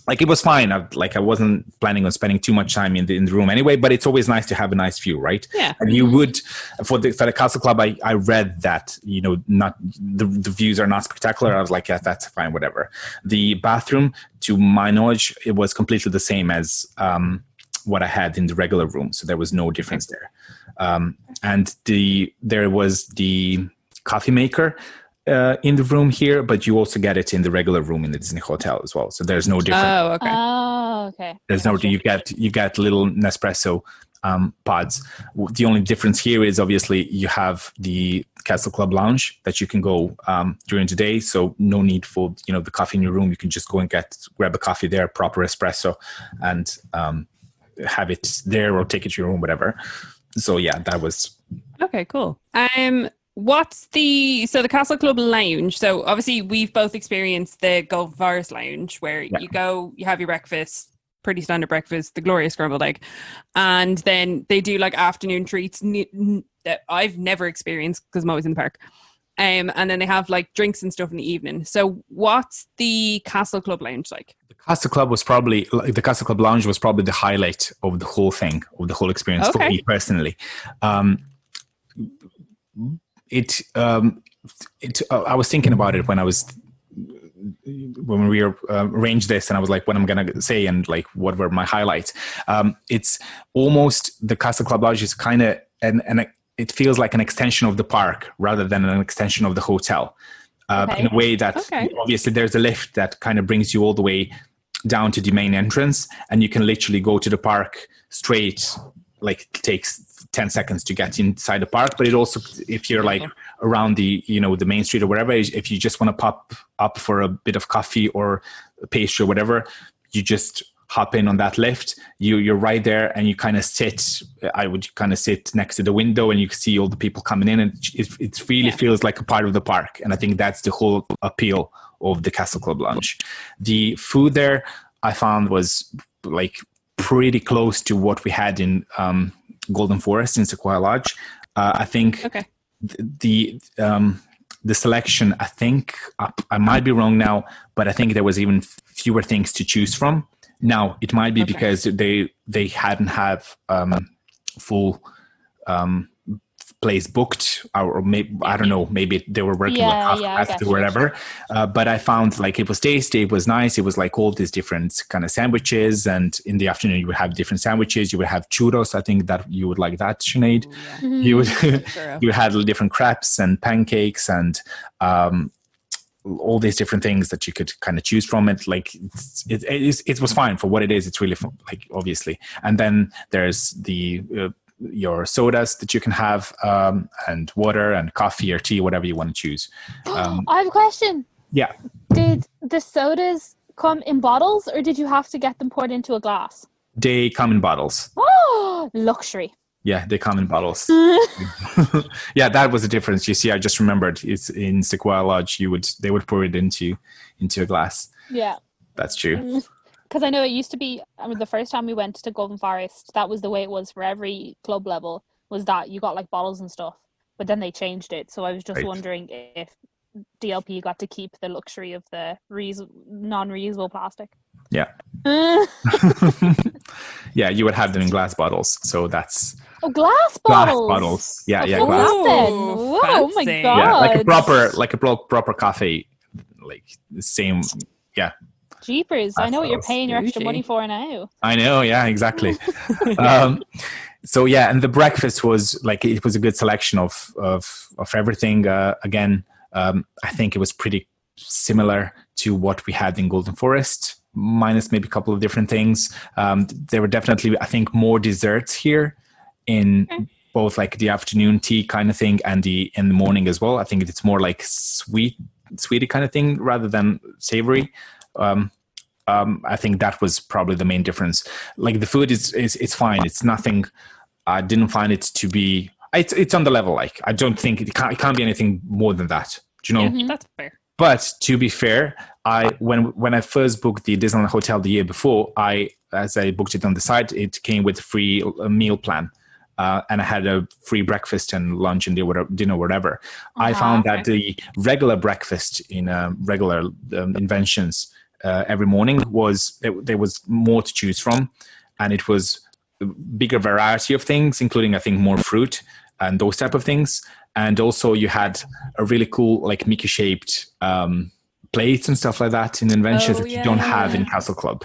Like it was fine. I wasn't planning on spending too much time in the room anyway. But it's always nice to have a nice view, right? Yeah. And you would for the Castle Club. I read that not the views are not spectacular. I was like, yeah, that's fine, whatever. The bathroom, to my knowledge, it was completely the same as what I had in the regular room. So there was no difference there. And there was the coffee maker. In the room here, but you also get it in the regular room in the Disney Hotel as well. So there's no difference. Oh, okay. There's no. You get little Nespresso pods. The only difference here is obviously you have the Castle Club Lounge that you can go during the day. So no need for the coffee in your room. You can just go and grab a coffee there, proper espresso, and have it there or take it to your room, whatever. So yeah, that was okay. Cool. What's the Castle Club Lounge? So obviously we've both experienced the Gulf Forest Lounge where you go, you have your breakfast, pretty standard breakfast, the glorious scrambled egg, and then they do like afternoon treats that I've never experienced because I'm always in the park. And then they have like drinks and stuff in the evening. So what's the Castle Club Lounge like? The Castle Club Lounge was probably the highlight of the whole thing, of the whole experience for me personally. I was thinking about it when we arranged this, and I was like, what I'm going to say and like what were my highlights. It's almost the Castle Club Lodge is kind of it feels like an extension of the park rather than an extension of the hotel. In a way that obviously there's a lift that kind of brings you all the way down to the main entrance, and you can literally go to the park straight. Like it takes 10 seconds to get inside the park, but it also, if you're like around the main street or wherever, if you just want to pop up for a bit of coffee or a pastry or whatever, you just hop in on that lift, you're right there, and you kind of sit. I would kind of sit next to the window, and you can see all the people coming in, and it really feels like a part of the park. And I think that's the whole appeal of the Castle Club Lounge. The food there I found was like pretty close to what we had in Golden Forest in Sequoia Lodge. I think the selection, I think I might be wrong now, but I think there was even fewer things to choose from. Now, it might be because they hadn't have full place booked, or maybe, I don't know, maybe they were working with half capacity or whatever. But I found like it was tasty, it was nice. It was like all these different kind of sandwiches, and in the afternoon you would have different sandwiches. You would have churros. I think that you would like that, Sinead. You would you had different crepes and pancakes and all these different things that you could kind of choose from. It like it was fine for what it is. It's really fun, like, obviously. And then there's the your sodas that you can have, and water and coffee or tea, whatever you want to choose. I have a question. Yeah. Did the sodas come in bottles, or did you have to get them poured into a glass? They come in bottles. Oh, luxury. Yeah, they come in bottles. Yeah, that was the difference. You see, I just remembered. It's in Sequoia Lodge. They would pour it into a glass. Yeah, that's true. Because I know it used to be. I mean, the first time we went to Golden Forest, that was the way it was for every club level. Was that you got like bottles and stuff, but then they changed it. So I was just wondering if DLP got to keep the luxury of the non-reusable plastic. Yeah. Yeah, you would have them in glass bottles. So that's. Oh, glass bottles. Glass bottles. Yeah, glass. Whoa, oh my god. Yeah, like a proper coffee, like the same. Yeah. Jeepers! I know what you're paying your extra money for now. I know. Yeah, exactly. So yeah, and the breakfast was like, it was a good selection of everything. Again, I think it was pretty similar to what we had in Golden Forest, minus maybe a couple of different things. There were definitely, I think, more desserts here in both like the afternoon tea kind of thing and in the morning as well. I think it's more like sweetie kind of thing rather than savory. I think that was probably the main difference. Like the food is fine. It's nothing. I didn't find it to be. It's on the level. Like I don't think it can't be anything more than that. Do you know? Mm-hmm. That's fair. But to be fair, when I first booked the Disneyland hotel the year before, as I booked it on the site, it came with a free meal plan. And I had a free breakfast and lunch and dinner, whatever. I found that the regular breakfast in regular inventions every morning there was more to choose from, and it was a bigger variety of things, including I think more fruit and those type of things. And also you had a really cool like Mickey shaped plates and stuff like that in inventions that you don't have in Castle Club.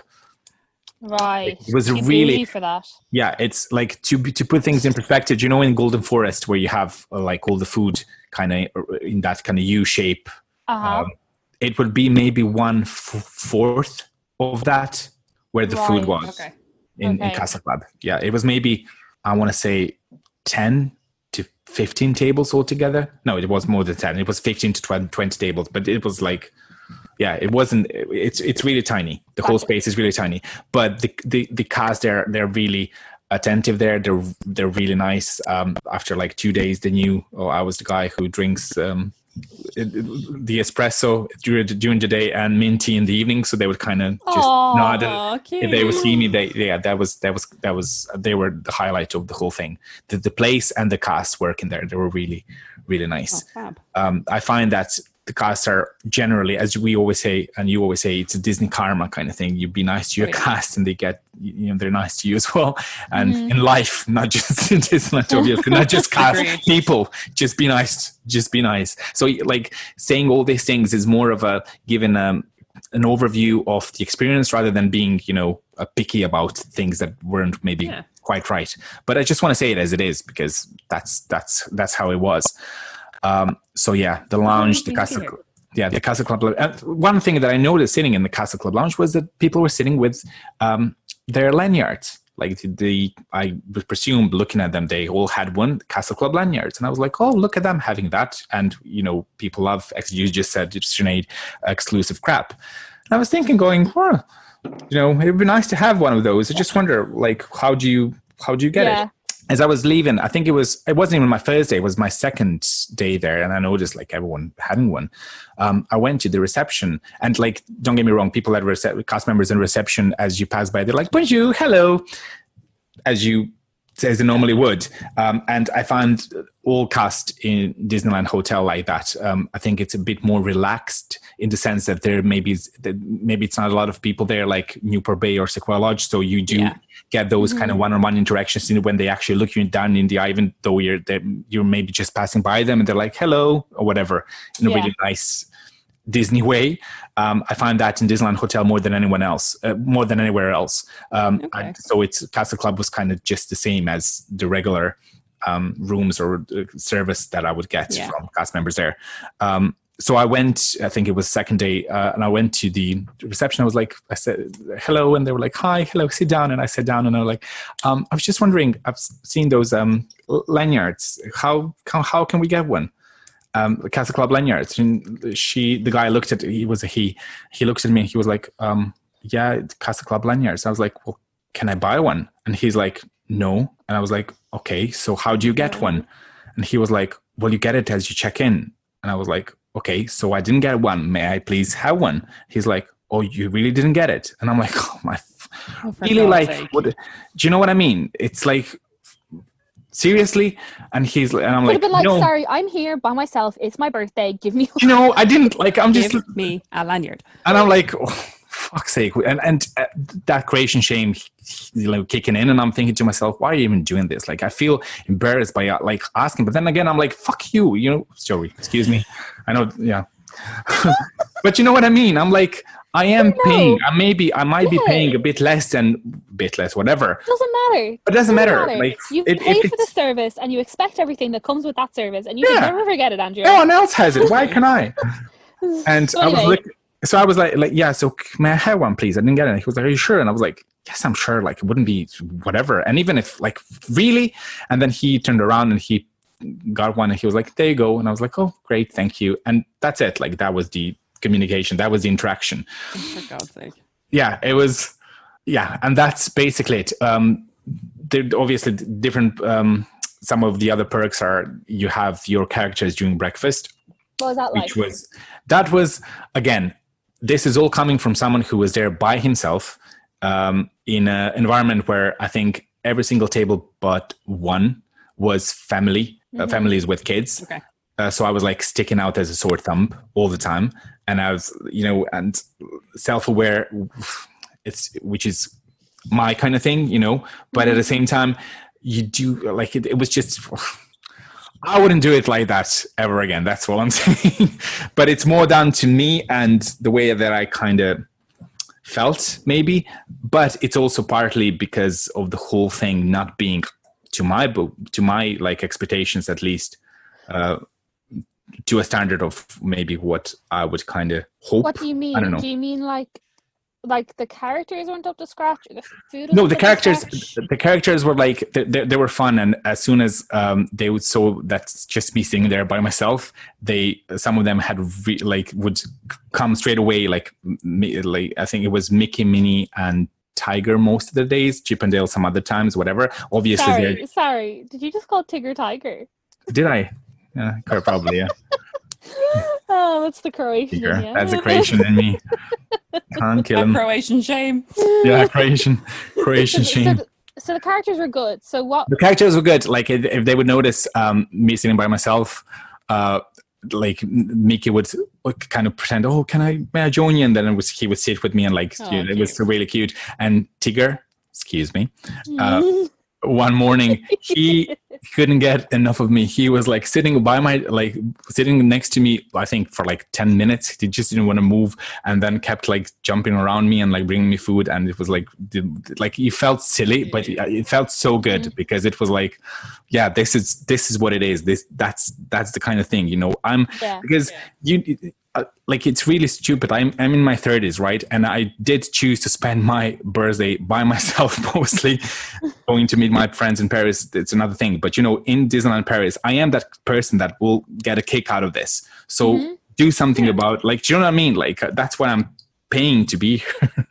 Right. It was really for that. Yeah, it's like to put things in perspective, you know, in Golden Forest where you have like all the food kind of in that kind of U shape, it would be maybe 1/4 of that where the food was in Castle Club. Yeah, it was maybe, I want to say 10 to 15 tables altogether. No, it was more than 10. It was 15 to 20 tables, but it was like, yeah, it wasn't. It's really tiny. The whole space is really tiny. But the cast, they're really attentive there. They're really nice. After like 2 days, they knew I was the guy who drinks the espresso during the day and mint tea in the evening. So they would kind of just nod. And if they would see me, they were the highlight of the whole thing. The place and the cast working there, they were really, really nice. I find that the casts are generally, as we always say, and you always say, it's a Disney karma kind of thing. You be nice to your cast and they get, they're nice to you as well. And in life, not just in Disneyland, obviously, not just cast people, just be nice. So like saying all these things is more of a giving an overview of the experience rather than being, picky about things that weren't maybe quite right. But I just want to say it as it is, because that's how it was. So yeah, the lounge, the Castle Club. And one thing that I noticed sitting in the Castle Club lounge was that people were sitting with their lanyards. Like I would presume, looking at them, they all had one Castle Club lanyards, and I was like, oh, look at them having that. And people love, you just said, Sinead, exclusive crap. And I was thinking, going, it'd be nice to have one of those. I just wonder, like, how do you get it? As I was leaving, I think it wasn't even my first day, it was my second day there. And I noticed like everyone having one. I went to the reception and like, don't get me wrong, people at cast members in reception, as you pass by, they're like, bonjour, hello, as they normally would. And I found all cast in Disneyland Hotel like that. I think it's a bit more relaxed in the sense that maybe it's not a lot of people there like Newport Bay or Sequoia Lodge. So you do get those kind of one-on-one interactions when they actually look you down in the eye, even though you're maybe just passing by them and they're like, hello, or whatever, in a really nice Disney way. I find that in Disneyland Hotel more than anywhere else. So it's Castle Club was kind of just the same as the regular rooms or service that I would get from cast members there. So I went, I think it was second day, and I went to the reception. I said, hello. And they were like, hi, hello, sit down. And I sat down and I was like, I was just wondering, I've seen those lanyards. How can we get one? Castle Club lanyards. And the guy looked at, he looked at me and he was like, yeah, Castle Club lanyards. I was like, well, can I buy one? And he's like, no. And I was like, okay, so how do you get one? And he was like, well, you get it as you check in. And I was like, okay, so I didn't get one. May I please have one? He's like, oh, you really didn't get it? And I'm like, oh my, really, like, what, do you know what I mean? It's like, seriously? And I'm like, no. Sorry, I'm here by myself. It's my birthday. Give me. I didn't like. I'm just give me a lanyard. And I'm like, oh, fuck's sake! And that creation shame, kicking in, and I'm thinking to myself, why are you even doing this? Like, I feel embarrassed by like asking, but then again, I'm like, fuck you. Sorry, excuse me. I know, yeah. But you know what I mean? I'm like, I am paying. I might be paying a bit less, whatever. Doesn't matter. But it doesn't matter. Like, you pay for the service, and you expect everything that comes with that service, and you can never forget it, Andrew. No one else has it. Why can I? And so I was like, yeah. So may I have one, please? I didn't get it. He was like, are you sure? And I was like, yes, I'm sure. Like, it wouldn't be whatever. And even if, like, really. And then he turned around and he got one, and he was like, there you go. And I was like, oh, great, thank you. And that's it. Like, that was the communication, that was the interaction. For God's sake. Yeah, it was. Yeah, and that's basically it. They're obviously different. Some of the other perks are you have your characters during breakfast. What was that like? That was again, this is all coming from someone who was there by himself in an environment where I think every single table but one was family, families with kids. Okay. So I was like sticking out as a sore thumb all the time. And I was, and self-aware, which is my kind of thing, but at the same time, you do like it was just, I wouldn't do it like that ever again. That's all I'm saying. But it's more down to me and the way that I kind of felt maybe, but it's also partly because of the whole thing not being to my like expectations, at least, to a standard of maybe what I would kind of hope. What do you mean? I don't know. Do you mean like the characters weren't up to scratch, or the food? No, the characters were like they were fun, and as soon as they would, so that's just me sitting there by myself. Some of them had would come straight away, like I think it was Mickey, Minnie, and Tiger most of the days. Chip and Dale some other times, whatever. Obviously, sorry. Did you just call Tigger Tiger? Did I? Yeah, probably, yeah. Oh, that's the Croatian. Yeah. That's the Croatian in me. Can't kill him. Croatian shame. Yeah, Croatian shame. So the characters were good. So what? The characters were good. Like if they would notice me sitting by myself, like Mickey would kind of pretend, oh, may I join you? And then he would sit with me and it was really cute. And Tigger, excuse me, one morning he couldn't get enough of me. He was like sitting next to me, I think for like 10 minutes. He just didn't want to move, and then kept like jumping around me and like bringing me food. And it was like he felt silly, but it felt so good because it was like, yeah, this is what it is. That's the kind of thing, like it's really stupid. I'm in my 30s, right? And I did choose to spend my birthday by myself mostly. Going to meet my friends in Paris, it's another thing. But in Disneyland Paris, I am that person that will get a kick out of this. So do something about, like, do you know what I mean? Like that's what I'm paying to be here.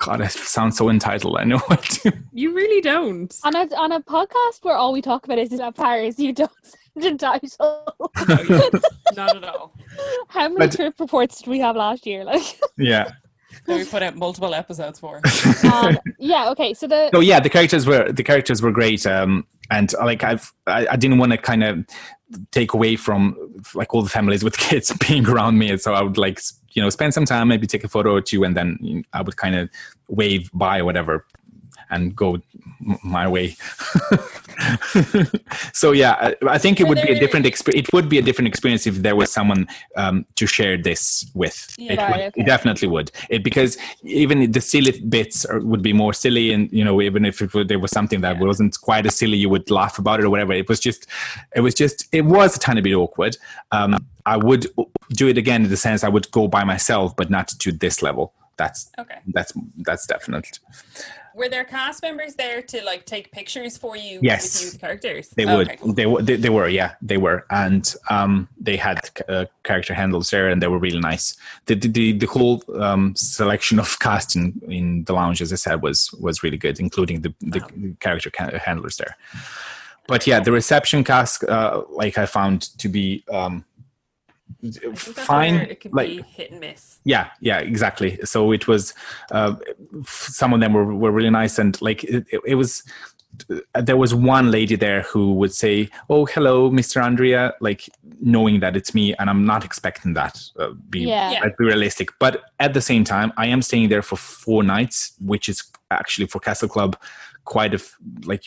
God, I sound so entitled. I know what to. You really don't. On a podcast where all we talk about is Disneyland Paris, you don't sound entitled. No, you don't. Not at all. How many trip reports did we have last year? Like, Yeah. That we put out multiple episodes for. Yeah. Okay. So the characters were great. And like I didn't want to kind of take away from like all the families with kids being around me, and so I would like spend some time, maybe take a photo or two, and then I would kind of wave bye or whatever and go my way. So yeah, I think it would be a different experience. It would be a different experience if there was someone to share this with. Yeah, it definitely would. Because even the silly bits would be more silly, and even if there was something that wasn't quite as silly, you would laugh about it or whatever. It was a tiny bit awkward. I would do it again in the sense I would go by myself, but not to this level. That's definite. Were there cast members there to like take pictures for you? Yes, with you, the characters. They would. Cool. They were. Yeah, they were, and they had character handlers there, and they were really nice. The whole selection of cast in the lounge, as I said, was really good, including the character handlers there. But yeah, the reception cast, like I found to be. Fine, it could be hit and miss. Yeah, exactly. So it was some of them were really nice, and like it was there was one lady there who would say, "Oh, hello, Mr. Andrea," like knowing that it's me, and I'm not expecting that. Let's be realistic, but at the same time, I am staying there for 4 nights, which is actually for Castle Club quite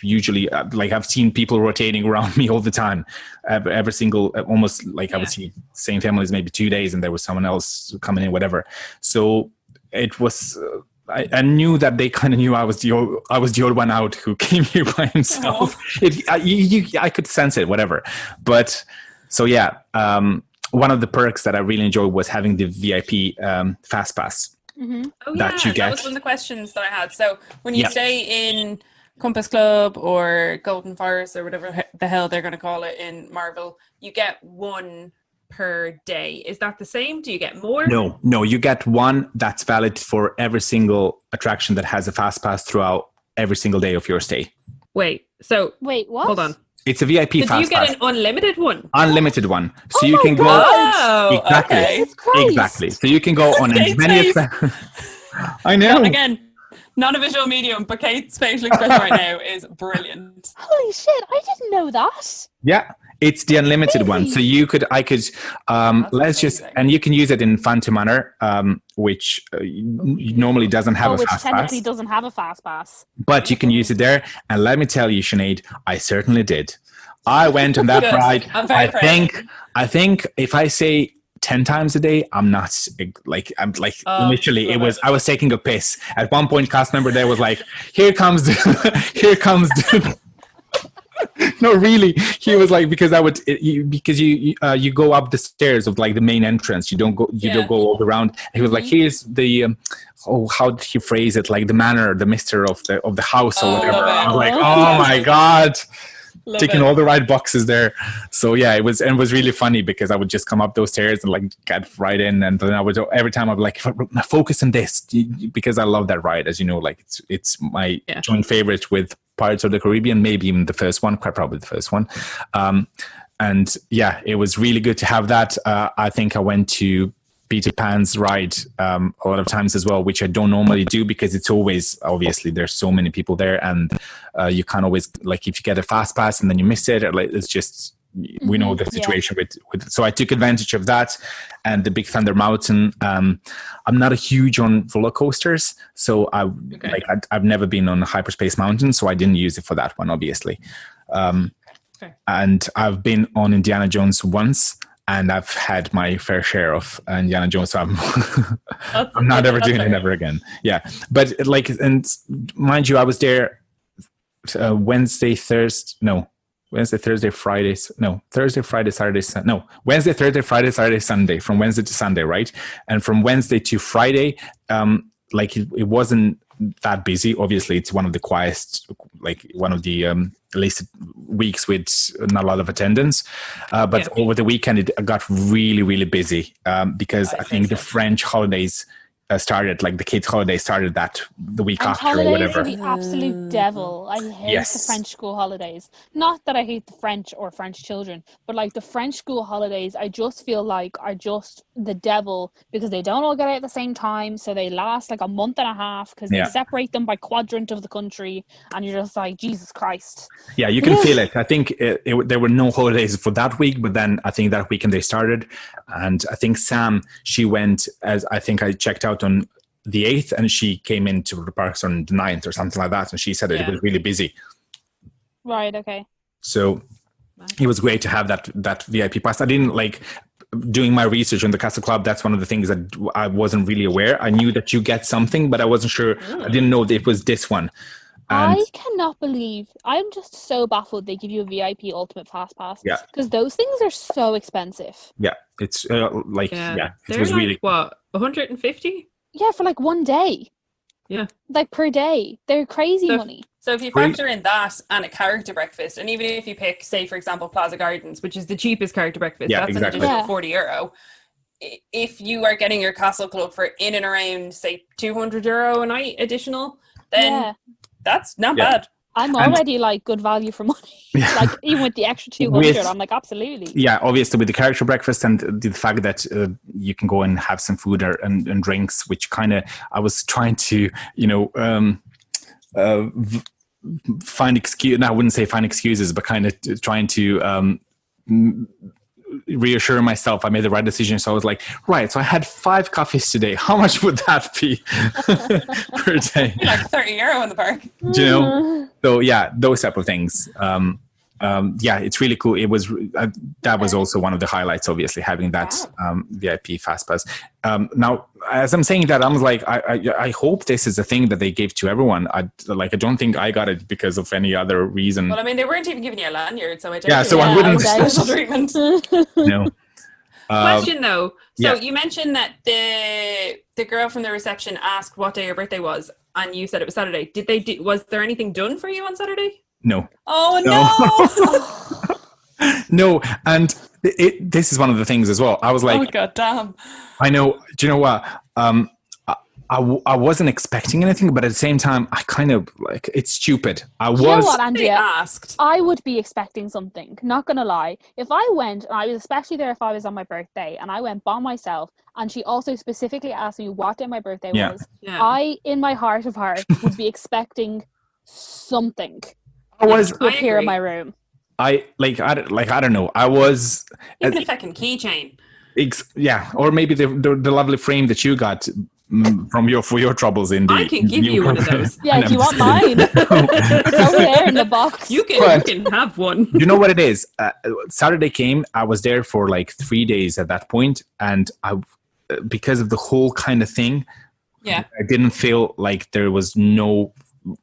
usually like I've seen people rotating around me all the time, every single almost like I would see same families maybe 2 days, and there was someone else coming in, whatever. So it was I knew that they kind of knew I was the odd one out who came here by himself. I could sense it, whatever. But so yeah, one of the perks that I really enjoyed was having the VIP fast pass. Mm-hmm. That was one of the questions that I had. So when you stay in Compass Club or Golden Forest or whatever the hell they're going to call it in Marvel, you get 1 per day. Is that the same? Do you get more? No, you get 1 that's valid for every single attraction that has a fast pass throughout every single day of your stay. Wait, what? Hold on. It's a VIP fast pass. Do you get an unlimited one? Unlimited one. So you can go... Oh, exactly. Okay. Exactly. So you can go on as many... I know. Again, not a visual medium, but Kate's facial expression right now is brilliant. Holy shit, I didn't know that. Yeah, it's the unlimited one. So you could, and you can use it in Phantom Manor, which normally doesn't have a fast pass. Which technically doesn't have a fast pass. But you can use it there. And let me tell you, Sinead, I certainly did. I went on that ride. I think if I say 10 times a day, initially I was taking a piss. At one point, cast member there was like, here comes the no, really, he was like, because you go up the stairs of like the main entrance, you don't go all around. He was like, here's the how did he phrase it, like the manor, the mister of the house or whatever. I was like, oh my god. Ticking all the right boxes there. So yeah, it was really funny because I would just come up those stairs and like get right in, and then I would every time I'd be like, focus on this, because I love that ride, as you know, like it's my joint favorite with Pirates of the Caribbean, maybe even the first one, quite probably the first one. And yeah, it was really good to have that. I think I went to Peter Pan's ride a lot of times as well, which I don't normally do because it's always, obviously there's so many people there, and you can't always, like if you get a fast pass and then you miss it, it's just, we know the situation with so I took advantage of that. And the Big Thunder Mountain, I'm not a huge on roller coasters, so I've never been on a Hyperspace Mountain, so I didn't use it for that one, obviously. And I've been on Indiana Jones once, and I've had my fair share of Indiana Jones, so I'm not ever doing it ever again. Yeah, but and mind you, I was there Wednesday, Thursday, Friday, Sunday, from Wednesday to Sunday, right? And from Wednesday to Friday, it wasn't that busy. Obviously, it's one of the quietest, one of the least weeks with not a lot of attendance. But over the weekend, it got really, really busy because I think the French holidays started, like the kids' holiday started the week And after or holidays whatever. are the absolute devil. I hate the French school holidays. Not that I hate the French or French children, but like the French school holidays, I just feel like are just the devil because they don't all get out at the same time. So they last like a month and a half because they separate them by quadrant of the country. And you're just like, Jesus Christ. Yeah, you can feel it. I think there were no holidays for that week, but then I think that weekend they started. And I think Sam, she went, as I think I checked out on the 8th, and she came into the parks on the 9th or something like that. And she said it was really busy. Right, okay. So it was great to have that VIP pass. I didn't like doing my research on the Castle Club. That's one of the things that I wasn't really aware. I knew that you get something, but I wasn't sure. I didn't know that it was this one. And I cannot believe, I'm just so baffled they give you a VIP Ultimate Fast Pass. Yeah. Because those things are so expensive. Yeah, it's it They're was like, really... what, 150? Yeah, for like one day. Yeah. Like per day. They're crazy money. So if you factor in that and a character breakfast, and even if you pick, say, for example, Plaza Gardens, which is the cheapest character breakfast, that's exactly. an additional €40. If you are getting your Castle Club for in and around, say, €200 a night additional, then that's not bad. I'm already like good value for money. Like even with the extra 200, I'm like, absolutely. Yeah, obviously with the character breakfast and the fact that you can go and have some food and drinks, which kind of I was trying to, find excuse. No, I wouldn't say find excuses, but kind of trying to reassure myself I made the right decision. So I was like, right, so I had 5 coffees today. How much would that be per day? Like €30 in the park. Do you know? So yeah, those type of things. It's really cool. It was that was also one of the highlights, obviously, having that VIP fast pass. Now, as I'm saying that, I'm like, I hope this is a thing that they gave to everyone. I don't think I got it because of any other reason. Well, I mean, they weren't even giving you a lanyard, so I don't. Yeah, so I wouldn't. Special treatment. No. Question though. So you mentioned that the girl from the reception asked what day your birthday was, and you said it was Saturday. Was there anything done for you on Saturday? No. Oh no. No, and this is one of the things as well. I was like, oh god damn. I know. Do you know what? I wasn't expecting anything, but at the same time, I kind of like it's stupid. You know what, Andrea? Asked. I would be expecting something. Not gonna lie. If I went, and I was especially there if I was on my birthday, and I went by myself, and she also specifically asked me what day my birthday was, I, in my heart of hearts, would be expecting something. To appear in my room. I don't know. I was even a fucking keychain. Or maybe the lovely frame that you got for your troubles in the. I can give you one of those. Yeah, do you want mine? It's over there in the box. You can have one. You know what it is? Saturday came. I was there for like 3 days at that point, and because of the whole kind of thing, I didn't feel like there was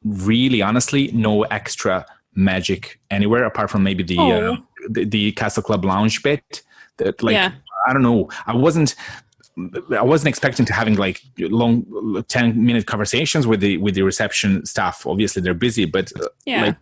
really honestly no extra magic anywhere apart from maybe the Castle Club lounge bit. That I don't know. I wasn't expecting to having like long 10-minute conversations with the reception staff. Obviously they're busy, but I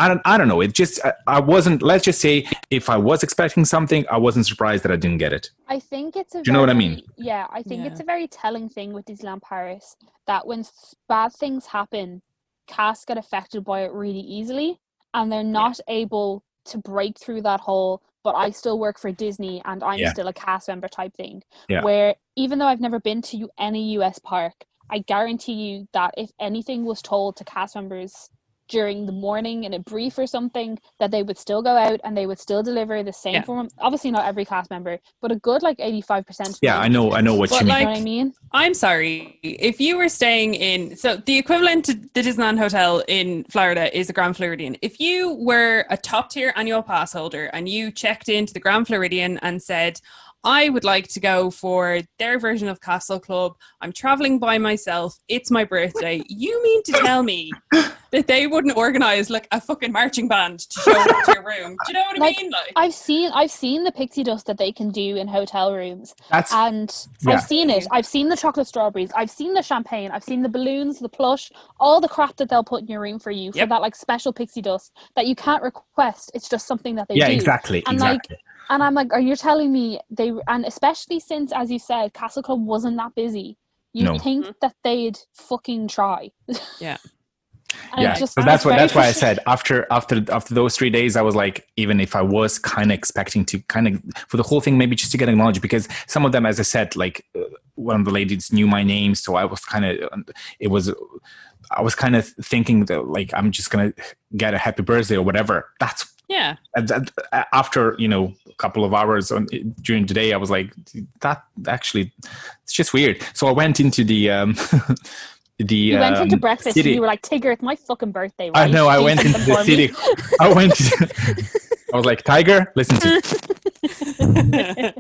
don't know. It just I wasn't. Let's just say if I was expecting something, I wasn't surprised that I didn't get it. I think it's Do you know what I mean? Yeah, I think it's a very telling thing with Disneyland Paris that when bad things happen, cast get affected by it really easily, and they're not able to break through that hole. But I still work for Disney, and I'm still a cast member type thing. Yeah. Where even though I've never been to any US park, I guarantee you that if anything was told to cast members during the morning in a brief or something, that they would still go out and they would still deliver the same form. Obviously not every cast member, but a good like 85%. Yeah, I know what you mean. You know what I mean? I'm sorry. If you were staying in, so the equivalent to the Disneyland Hotel in Florida is the Grand Floridian. If you were a top tier annual pass holder and you checked into the Grand Floridian and said, I would like to go for their version of Castle Club. I'm traveling by myself. It's my birthday. You mean to tell me that they wouldn't organize like a fucking marching band to show up to your room? Do you know what I mean? Like, I've seen the pixie dust that they can do in hotel rooms. I've seen it. I've seen the chocolate strawberries. I've seen the champagne. I've seen the balloons, the plush, all the crap that they'll put in your room for you for that like special pixie dust that you can't request. It's just something that they do. Yeah, exactly. And I'm like, are you telling me and especially since, as you said, Castle Club wasn't that busy, you'd think that they'd fucking try. Yeah. Yeah, so that's why I said after those 3 days, I was like, even if I was kind of expecting to kind of for the whole thing, maybe just to get acknowledged, because some of them, as I said, like one of the ladies knew my name, so I was kind of thinking that like I'm just gonna get a happy birthday or whatever. That's after a couple of hours during the day, I was like, that actually it's just weird. So I went into the. You went into breakfast city. And you were like, Tiger, it's my fucking birthday, right? I know, I went into the city. I was like, Tiger, listen to me.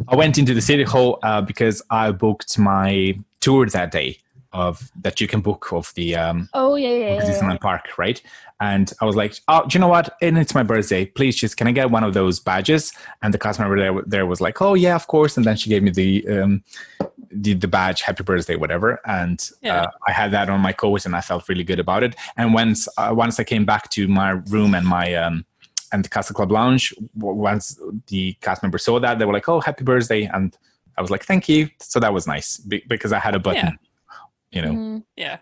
I went into the city hall because I booked my tour that day that you can book of the Disneyland Park, right? And I was like, oh, do you know what? And it's my birthday. Please just, can I get one of those badges? And the cast member there was like, oh yeah, of course. And then she gave me the badge, happy birthday, whatever. And I had that on my coat and I felt really good about it. And once I came back to my room and my and the Castle Club Lounge, once the cast members saw that, they were like, oh, happy birthday. And I was like, thank you. So that was nice because I had a button. Yeah.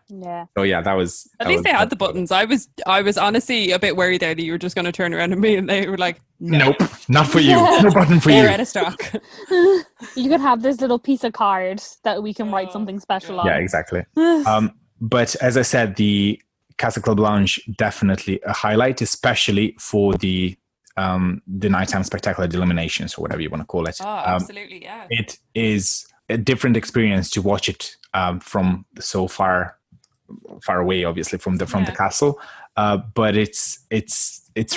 So yeah, that was at least they had the buttons. I was honestly a bit worried there that you were just going to turn around at me and they were like, nope, not for you. No button for you. They're out of stock. You could have this little piece of card that we can write something special on. Yeah, exactly. But as I said, the Castle Club Lounge definitely a highlight, especially for the nighttime spectacular, the illuminations or whatever you want to call it. Oh, absolutely, yeah. It is a different experience to watch it from so far away, obviously from the castle, but it's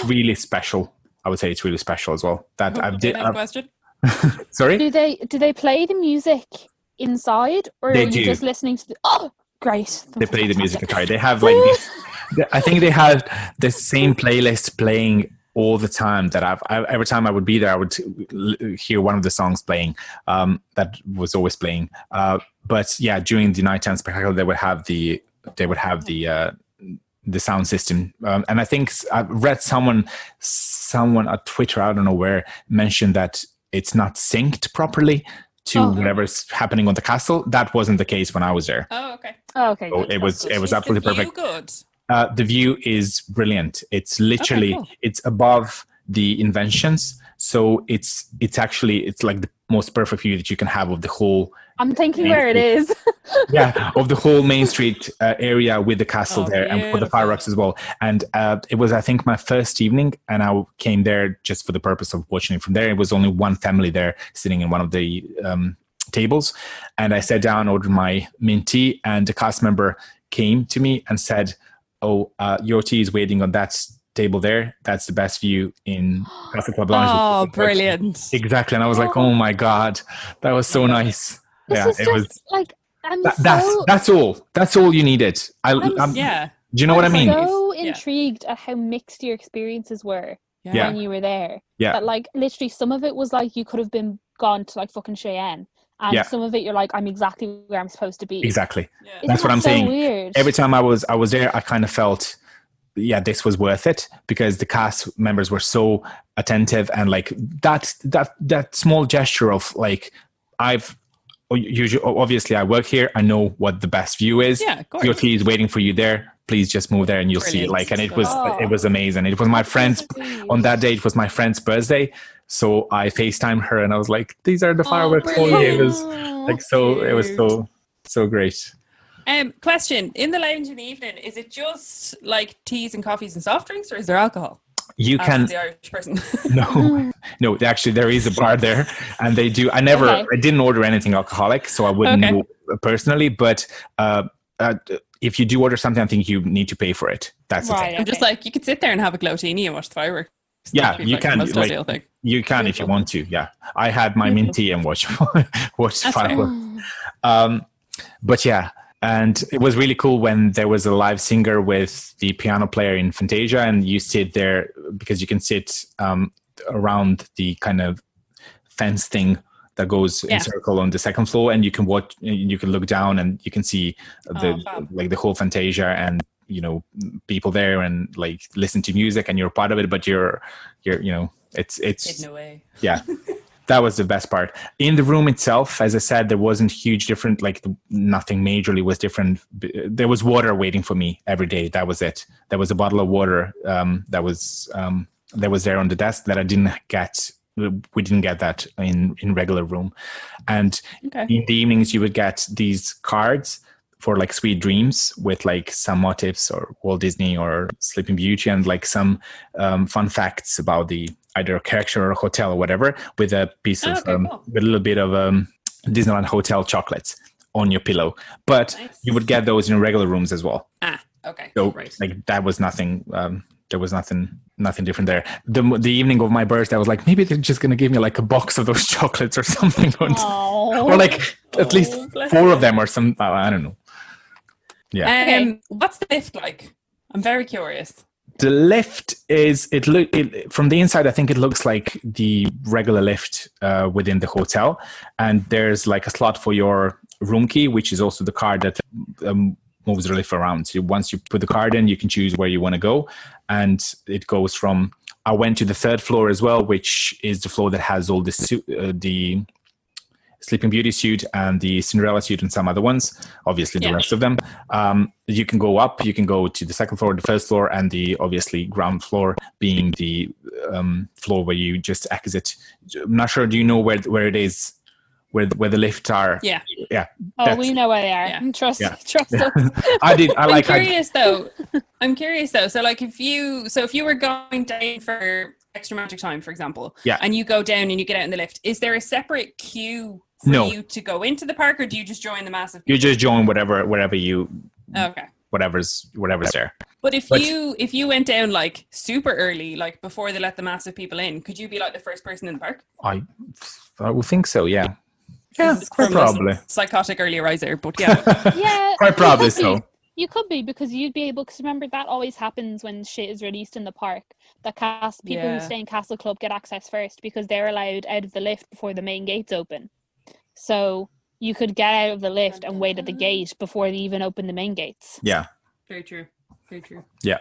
really special. I would say it's really special as well. Question. Sorry. Do they play the music inside, or are you just listening to the? Oh, great! They play the music inside. They have like I think they have the same playlist playing all the time that every time I would be there, I would hear one of the songs playing that was always playing. But yeah, during the nighttime spectacle, they would have the sound system. And I think I read someone on Twitter, I don't know where, mentioned that it's not synced properly to whatever's happening on the castle. That wasn't the case when I was there. Oh, okay. So it was absolutely perfect. Good. The view is brilliant. It's literally it's above the inventions, so it's like the most perfect view that you can have of the whole. I'm thinking where it is. Of the whole Main Street area with the castle there, and for the fireworks as well. And it was, I think, my first evening, and I came there just for the purpose of watching it from there. It was only one family there sitting in one of the tables, and I sat down, ordered my mint tea, and the cast member came to me and said, oh, your tea is waiting on that table there. That's the best view in Castle Club Lounge. Oh, brilliant. Exactly. And I was like, oh my God, that was so nice. It was like, that's all you needed. Do you know what I mean? I'm so intrigued at how mixed your experiences were when you were there. Yeah. That like literally some of it was like you could have been gone to like fucking Cheyenne. And some of it, you're like, I'm exactly where I'm supposed to be. Exactly. Yeah. That's what I'm saying. Weird? Every time I was there, I kind of felt, this was worth it because the cast members were so attentive, and like that small gesture of like, obviously I work here. I know what the best view is. Yeah, of course. Your tea is waiting for you there. Please just move there and you'll see it. Like, and it was amazing. It was my friend's on that day. It was my friend's birthday. So I FaceTimed her and I was like, these are the fireworks for you. It was like, it was so great. Question, in the lounge in the evening, is it just like teas and coffees and soft drinks, or is there alcohol? You can. The Irish person. No, actually there is a bar there, and they do. I didn't order anything alcoholic, so I wouldn't know personally, but if you do order something, I think you need to pay for it. That's the thing. I'm just like, you could sit there and have a glotini and watch the fireworks. Yeah, you can. You can if you want to. Yeah, I had my mint tea and watch fireworks. But yeah, and it was really cool when there was a live singer with the piano player in Fantasia, and you sit there because you can sit around the kind of fence thing that goes in circle on the second floor, and you can watch. You can look down and you can see the whole Fantasia and people there and like listen to music, and you're part of it, but you're it's hidden away. Yeah. That was the best part. In the room itself, as I said, there wasn't huge different, like nothing majorly was different. There was water waiting for me every day. That was it. There was a bottle of water that was there on the desk that I didn't get. We didn't get that in regular room. And in the evenings, you would get these cards for like Sweet Dreams with like some motifs or Walt Disney or Sleeping Beauty and like some fun facts about the either a character or a hotel or whatever, with a piece of with a little bit of Disneyland hotel chocolates on your pillow. But you would get those in regular rooms as well. So like that was nothing. There was nothing different there. The evening of my birthday, I was like, maybe they're just gonna give me like a box of those chocolates or something, or like at least 4 of them or some. I don't know. Yeah. What's the lift like? I'm very curious. The lift is from the inside. I think it looks like the regular lift within the hotel, and there's like a slot for your room key, which is also the card that moves the lift around. So once you put the card in, you can choose where you want to go, and it goes from. I went to the 3rd floor as well, which is the floor that has all the Sleeping Beauty suite and the Cinderella suite and some other ones, obviously the rest of them. You can go up, you can go to the 2nd floor, the 1st floor, and the obviously ground floor being the floor where you just exit. I'm not sure, do you know where it is, where the lifts are? Yeah. Oh, we know where they are. Yeah. Trust us. I'm curious though. So like if you were going down for extra magic time, for example, and you go down and you get out in the lift, is there a separate queue for you to go into the park, or do you just join the massive people? You just join wherever you whatever's there. But if you went down like super early, like before they let the massive people in, could you be like the first person in the park? I would think so, yeah. Yeah, quite probably. Psychotic early riser, but yeah. Yeah. Quite probably so. You could be, because you'd be able, because remember that always happens when shit is released in the park. That people who stay in Castle Club get access first because they're allowed out of the lift before the main gates open. So you could get out of the lift and wait at the gate before they even open the main gates. Yeah. Very true. Yeah.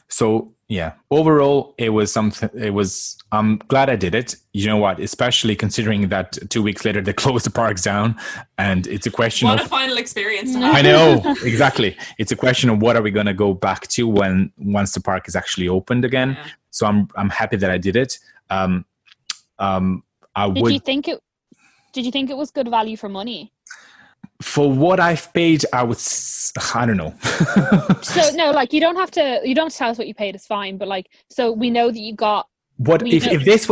So yeah, overall, I'm glad I did it. You know what? Especially considering that 2 weeks later, they closed the parks down, and it's a question of... What a final experience to have. I know, exactly. It's a question of what are we going to go back to once the park is actually opened again. Yeah. So I'm happy that I did it. Did you think it was good value for money? For what I've paid, I don't know. So no, like you don't have to tell us what you paid. It's fine, but like, so we know that you got. What if this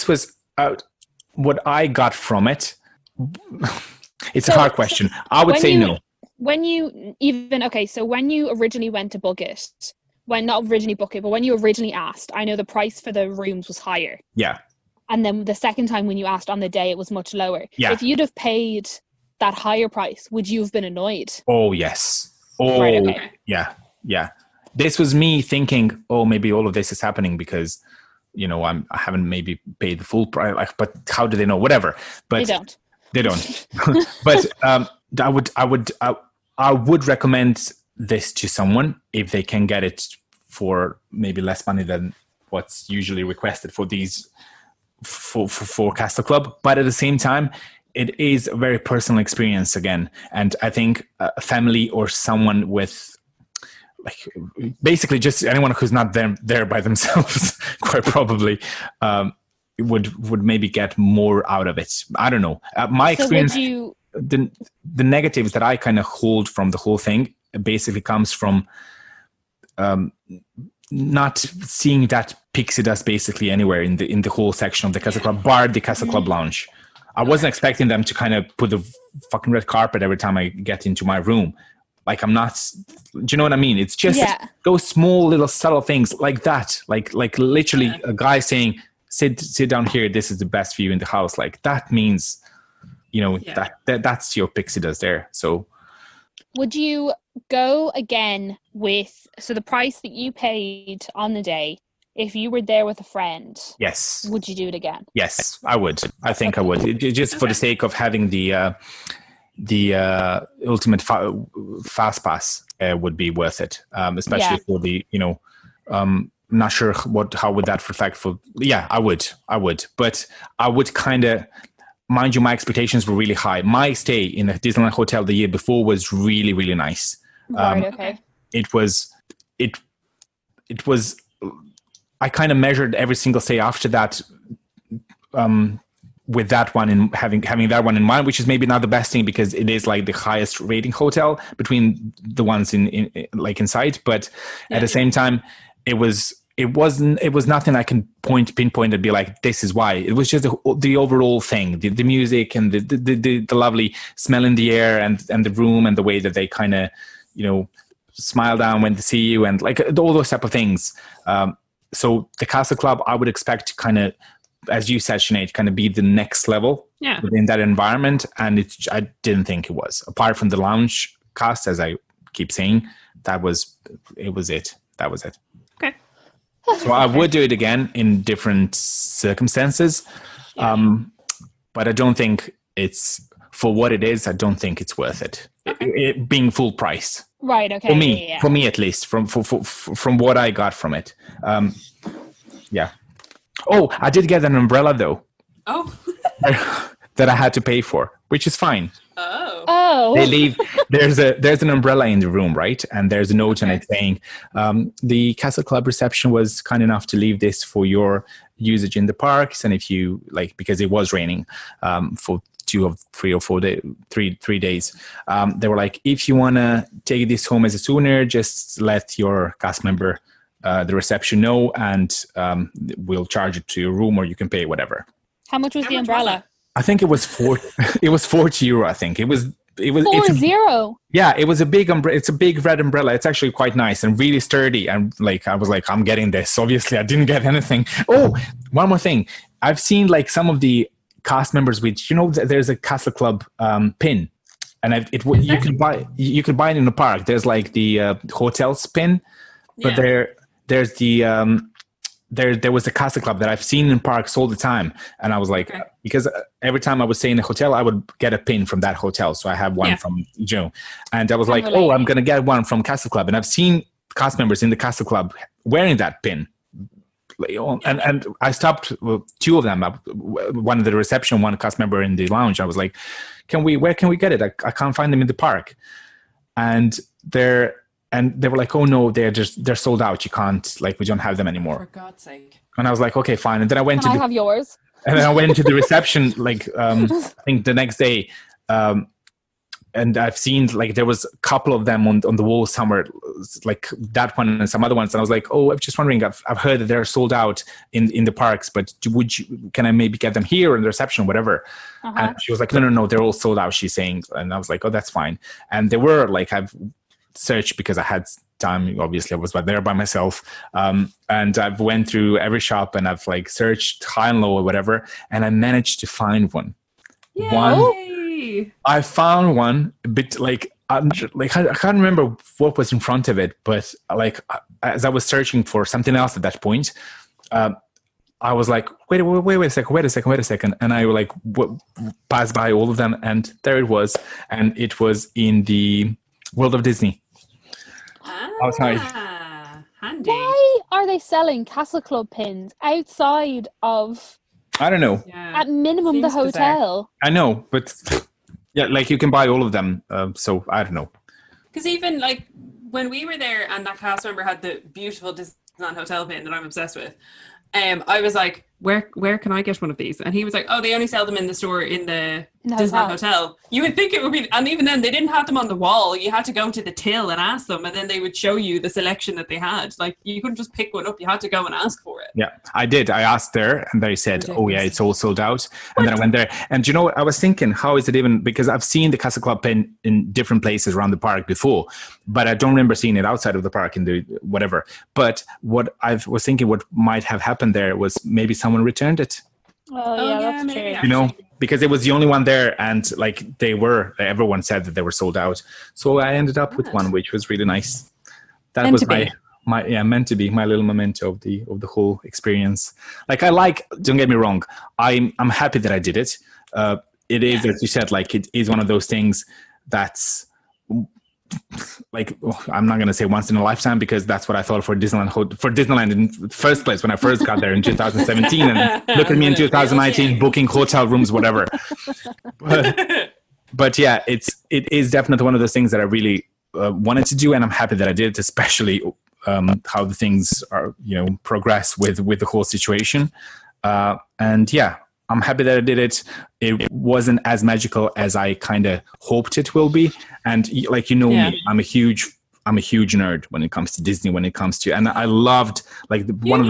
was what I got from it? It's a hard question. I would say no. When you originally went to book it, not originally book it, but when you originally asked, I know the price for the rooms was higher. Yeah. And then the second time when you asked on the day, it was much lower. Yeah. If you'd have paid that higher price, would you have been annoyed? Oh, yes. Oh, right, okay. Yeah. This was me thinking, oh, maybe all of this is happening because, I haven't maybe paid the full price. Like, but how do they know? Whatever. But they don't. But I would recommend this to someone if they can get it for maybe less money than what's usually requested for these for Castle Club. But at the same time, it is a very personal experience again. And I think a family or someone with, like, basically just anyone who's not there by themselves, quite probably, would maybe get more out of it. I don't know. My experience, the negatives that I kind of hold from the whole thing basically comes from not seeing that pixie dust basically anywhere in the whole section of the Castle Club, bar the Castle Club lounge. I wasn't expecting them to kind of put the fucking red carpet every time I get into my room. Like, I'm not, do you know what I mean? It's just those small little subtle things like that. Like literally a guy saying, sit down here. This is the best view in the house. Like, that means, that's your pixie dust there. So would you go again so the price that you paid on the day, if you were there with a friend, yes, would you do it again? Yes, I would. I think I would. Just for the sake of having the ultimate fast pass would be worth it, especially for the not sure how would that reflect for. Yeah, I would, but I would kind of. Mind you, my expectations were really high. My stay in the Disneyland hotel the year before was really, really nice. Right. Okay. It was. I kind of measured every single stay after that, with that one in having that one in mind, which is maybe not the best thing because it is like the highest rating hotel between the ones in like inside. But at the same time, it was nothing I can pinpoint and be like, this is why. It was just the overall thing, the music and the lovely smell in the air and the room and the way that they kind of, smile down when they see you and like all those type of things. So the Castle Club, I would expect to kind of, as you said, Sinead, kind of be the next level within that environment. And I didn't think it was. Apart from the lounge cast, as I keep saying, that was it. That was it. Okay. So I would do it again in different circumstances. But I don't think it's, for what it is, I don't think it's worth it. Okay. It being full price. Right. Okay. For me at least, from what I got from it. Yeah. Oh, I did get an umbrella though. Oh. That I had to pay for, which is fine. Oh. They leave. There's an umbrella in the room, right? And there's a note on it saying, the Castle Club reception was kind enough to leave this for your usage in the parks, and if you like, because it was raining for 2 or 3 or 4 days, 3 days. They were like, if you want to take this home as a souvenir, just let your cast member, the reception know, and we'll charge it to your room, or you can pay whatever. How much was the umbrella? I think it was it was €40. I think it was 40. Yeah, it was a big umbrella. It's a big red umbrella. It's actually quite nice and really sturdy. And like, I was like, I'm getting this. Obviously, I didn't get anything. Oh, one more thing. I've seen like some of the cast members with, there's a Castle Club pin, and you could buy it in the park. There's like the hotel's pin, but there's the there was a Castle Club that I've seen in parks all the time, and I was like, because every time I would stay in a hotel, I would get a pin from that hotel. So I have one from Joe, and I was like, oh, I'm gonna get one from Castle Club, and I've seen cast members in the Castle Club wearing that pin. And I stopped 2 of them, one at the reception, one cast member in the lounge. I was like, where can we get it? I can't find them in the park. And they were like, oh no, they're sold out. You can't, like, we don't have them anymore. For God's sake. And I was like, okay, fine. And then I went I have yours? And then I went to the reception, like, I think the next day, and I've seen like there was a couple of them on the wall somewhere, like that one and some other ones. And I was like, oh, I'm just wondering. I've heard that they're sold out in the parks, but can I maybe get them here in the reception, whatever? And she was like, no, they're all sold out. She's saying, and I was like, oh, that's fine. And they were like, I've searched because I had time. Obviously, I was there by myself, and I've went through every shop and I've like searched high and low or whatever, and I managed to find one. Yay. One. I found one a bit like I can't remember what was in front of it, but like as I was searching for something else at that point, I was like, wait a second, and I like passed by all of them, and there it was, and it was in the World of Disney. Outside. Handy. Why are they selling Castle Club pins outside of? I don't know. Yeah. At minimum, the hotel. Bizarre. I know, but yeah, like you can buy all of them. So I don't know. Because even like when we were there and that cast member had the beautiful Disneyland hotel pin that I'm obsessed with, I was like, where can I get one of these? And he was like, oh, they only sell them in the store in the Disneyland hotel. You would think it would be, and even then they didn't have them on the wall. You had to go to the till and ask them, and then they would show you the selection that they had. Like, you couldn't just pick one up. You had to go and ask for it. Yeah, I did. I asked there, and they said, oh yeah, it's all sold out. And then I went there, and I was thinking, how is it even, because I've seen the Castle Club pin in different places around the park before, but I don't remember seeing it outside of the park in the whatever. But what I was thinking, what might have happened there was maybe someone returned it. Oh yeah, that's true. Because it was the only one there, and like everyone said that they were sold out. So I ended up with one, which was really nice. That meant was meant to be my little memento of the whole experience. Like don't get me wrong, I'm happy that I did it. It is, as you said, like it is one of those things that's like, I'm not going to say once in a lifetime, because that's what I thought for Disneyland in the first place when I first got there in 2017. And look at me in 2019 booking hotel rooms, whatever. But yeah, it is definitely one of those things that I really wanted to do, and I'm happy that I did it, especially how the things are, progress with the whole situation. And yeah, I'm happy that I did it. It wasn't as magical as I kind of hoped it will be. And like, me, I'm a huge nerd when it comes to Disney, and I loved one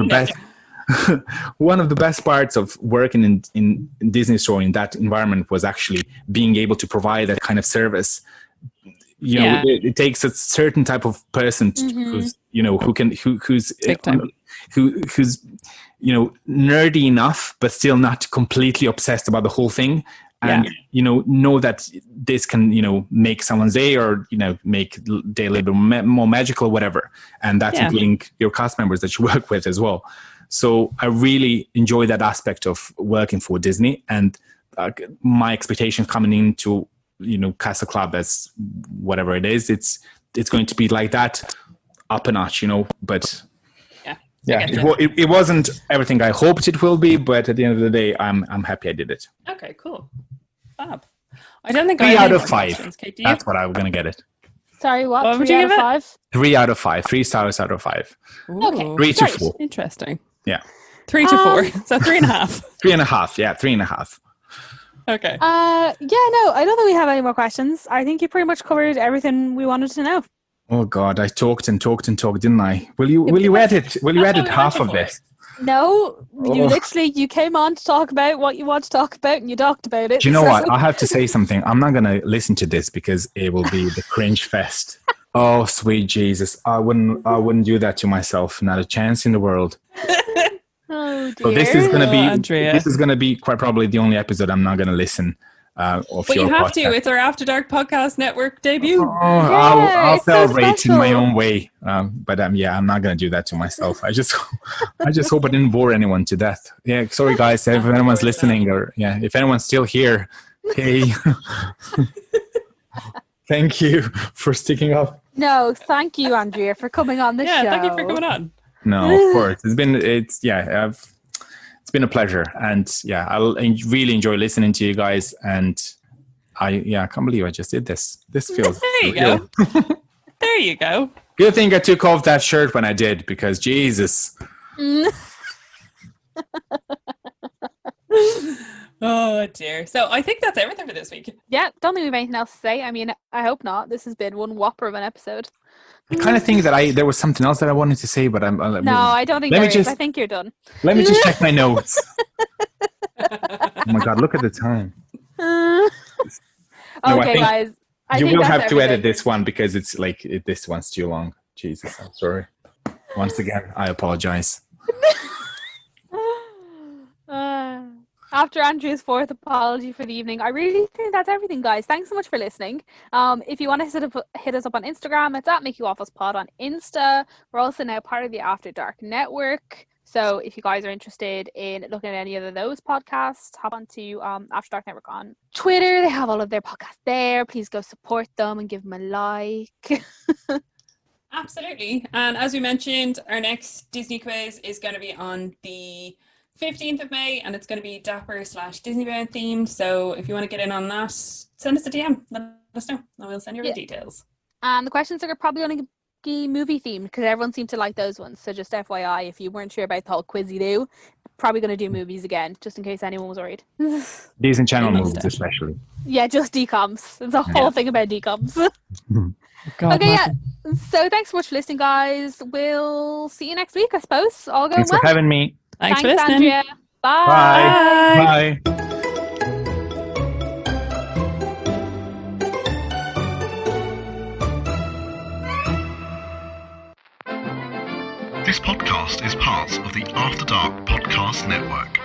of the best parts of working in Disney Store in that environment was actually being able to provide that kind of service. It takes a certain type of person who's nerdy enough, but still not completely obsessed about the whole thing. And, know that this can, make someone's day, or, make day a little bit more magical, whatever. And that's including your cast members that you work with as well. So I really enjoy that aspect of working for Disney, and my expectations coming into, Castle Club as whatever it is, it's going to be like that, up a notch, but it wasn't everything I hoped it will be, but at the end of the day, I'm happy I did it. Okay, cool. Fab. I don't think 3 out of 5. That's what I'm going to get it. Sorry, what? What would you give it? 5? 3 out of 5. 3 stars out of 5. Ooh, okay. 3 to 4. Interesting. Yeah. 3 to 4. So 3.5. 3.5. Yeah, 3.5. Okay. No, I don't think we have any more questions. I think you pretty much covered everything we wanted to know. Oh God, I talked, didn't I? Will you edit? Will you edit half of this? No, you came on to talk about what you want to talk about, and you talked about it. Do you know what? I have to say something. I'm not going to listen to this because it will be the cringe fest. Oh, sweet Jesus! I wouldn't do that to myself. Not a chance in the world. Oh dear. So this is going to be Andrea. This is going to be quite probably the only episode I'm not going to listen. But you have to. It's our After Dark Podcast Network debut. I'll celebrate in my own way. But I'm not going to do that to myself. I just hope I didn't bore anyone to death. Yeah, sorry guys, if anyone's listening, or if anyone's still here, hey, thank you for sticking up. No, thank you, Andrea, for coming on the show. Yeah, thank you for coming on. No, of course. It's been a pleasure, and I'll really enjoy listening to you guys. And I can't believe I just did this. This feels there you go. There you go. Good thing I took off that shirt when I did, because Jesus. Oh dear. So I think that's everything for this week. Yeah, don't think we have anything else to say. I mean, I hope not. This has been one whopper of an episode. I kind of think that there was something else that I wanted to say, but no, I don't think there is. I think you're done. Let me just check my notes. Oh my God, look at the time. Okay, guys. You will have to edit this one because it's this one's too long. Jesus, I'm sorry. Once again, I apologize. After Andrew's fourth apology for the evening, I really think that's everything, guys. Thanks so much for listening. If you want to hit us up on Instagram, it's at MakeYouWafflesPod on Insta. We're also now part of the After Dark Network. So if you guys are interested in looking at any of those podcasts, hop onto After Dark Network on Twitter. They have all of their podcasts there. Please go support them and give them a like. Absolutely. And as we mentioned, our next Disney quiz is going to be on the 15th of May, and it's going to be Dapper/Disneybound themed. So if you want to get in on that, send us a DM. Let us know, and we'll send you the details. And the questions are probably going to be movie themed because everyone seemed to like those ones. So just FYI, if you weren't sure about the whole quizzy do, probably going to do movies again, just in case anyone was worried. Disney Channel movies, especially. Yeah, just DComs. It's a whole thing about DComs. God, okay, so thanks so much for listening, guys. We'll see you next week, I suppose. All going Thanks well. for having me. Thanks for listening. Andrea. Bye. Bye. This podcast is part of the After Dark Podcast Network.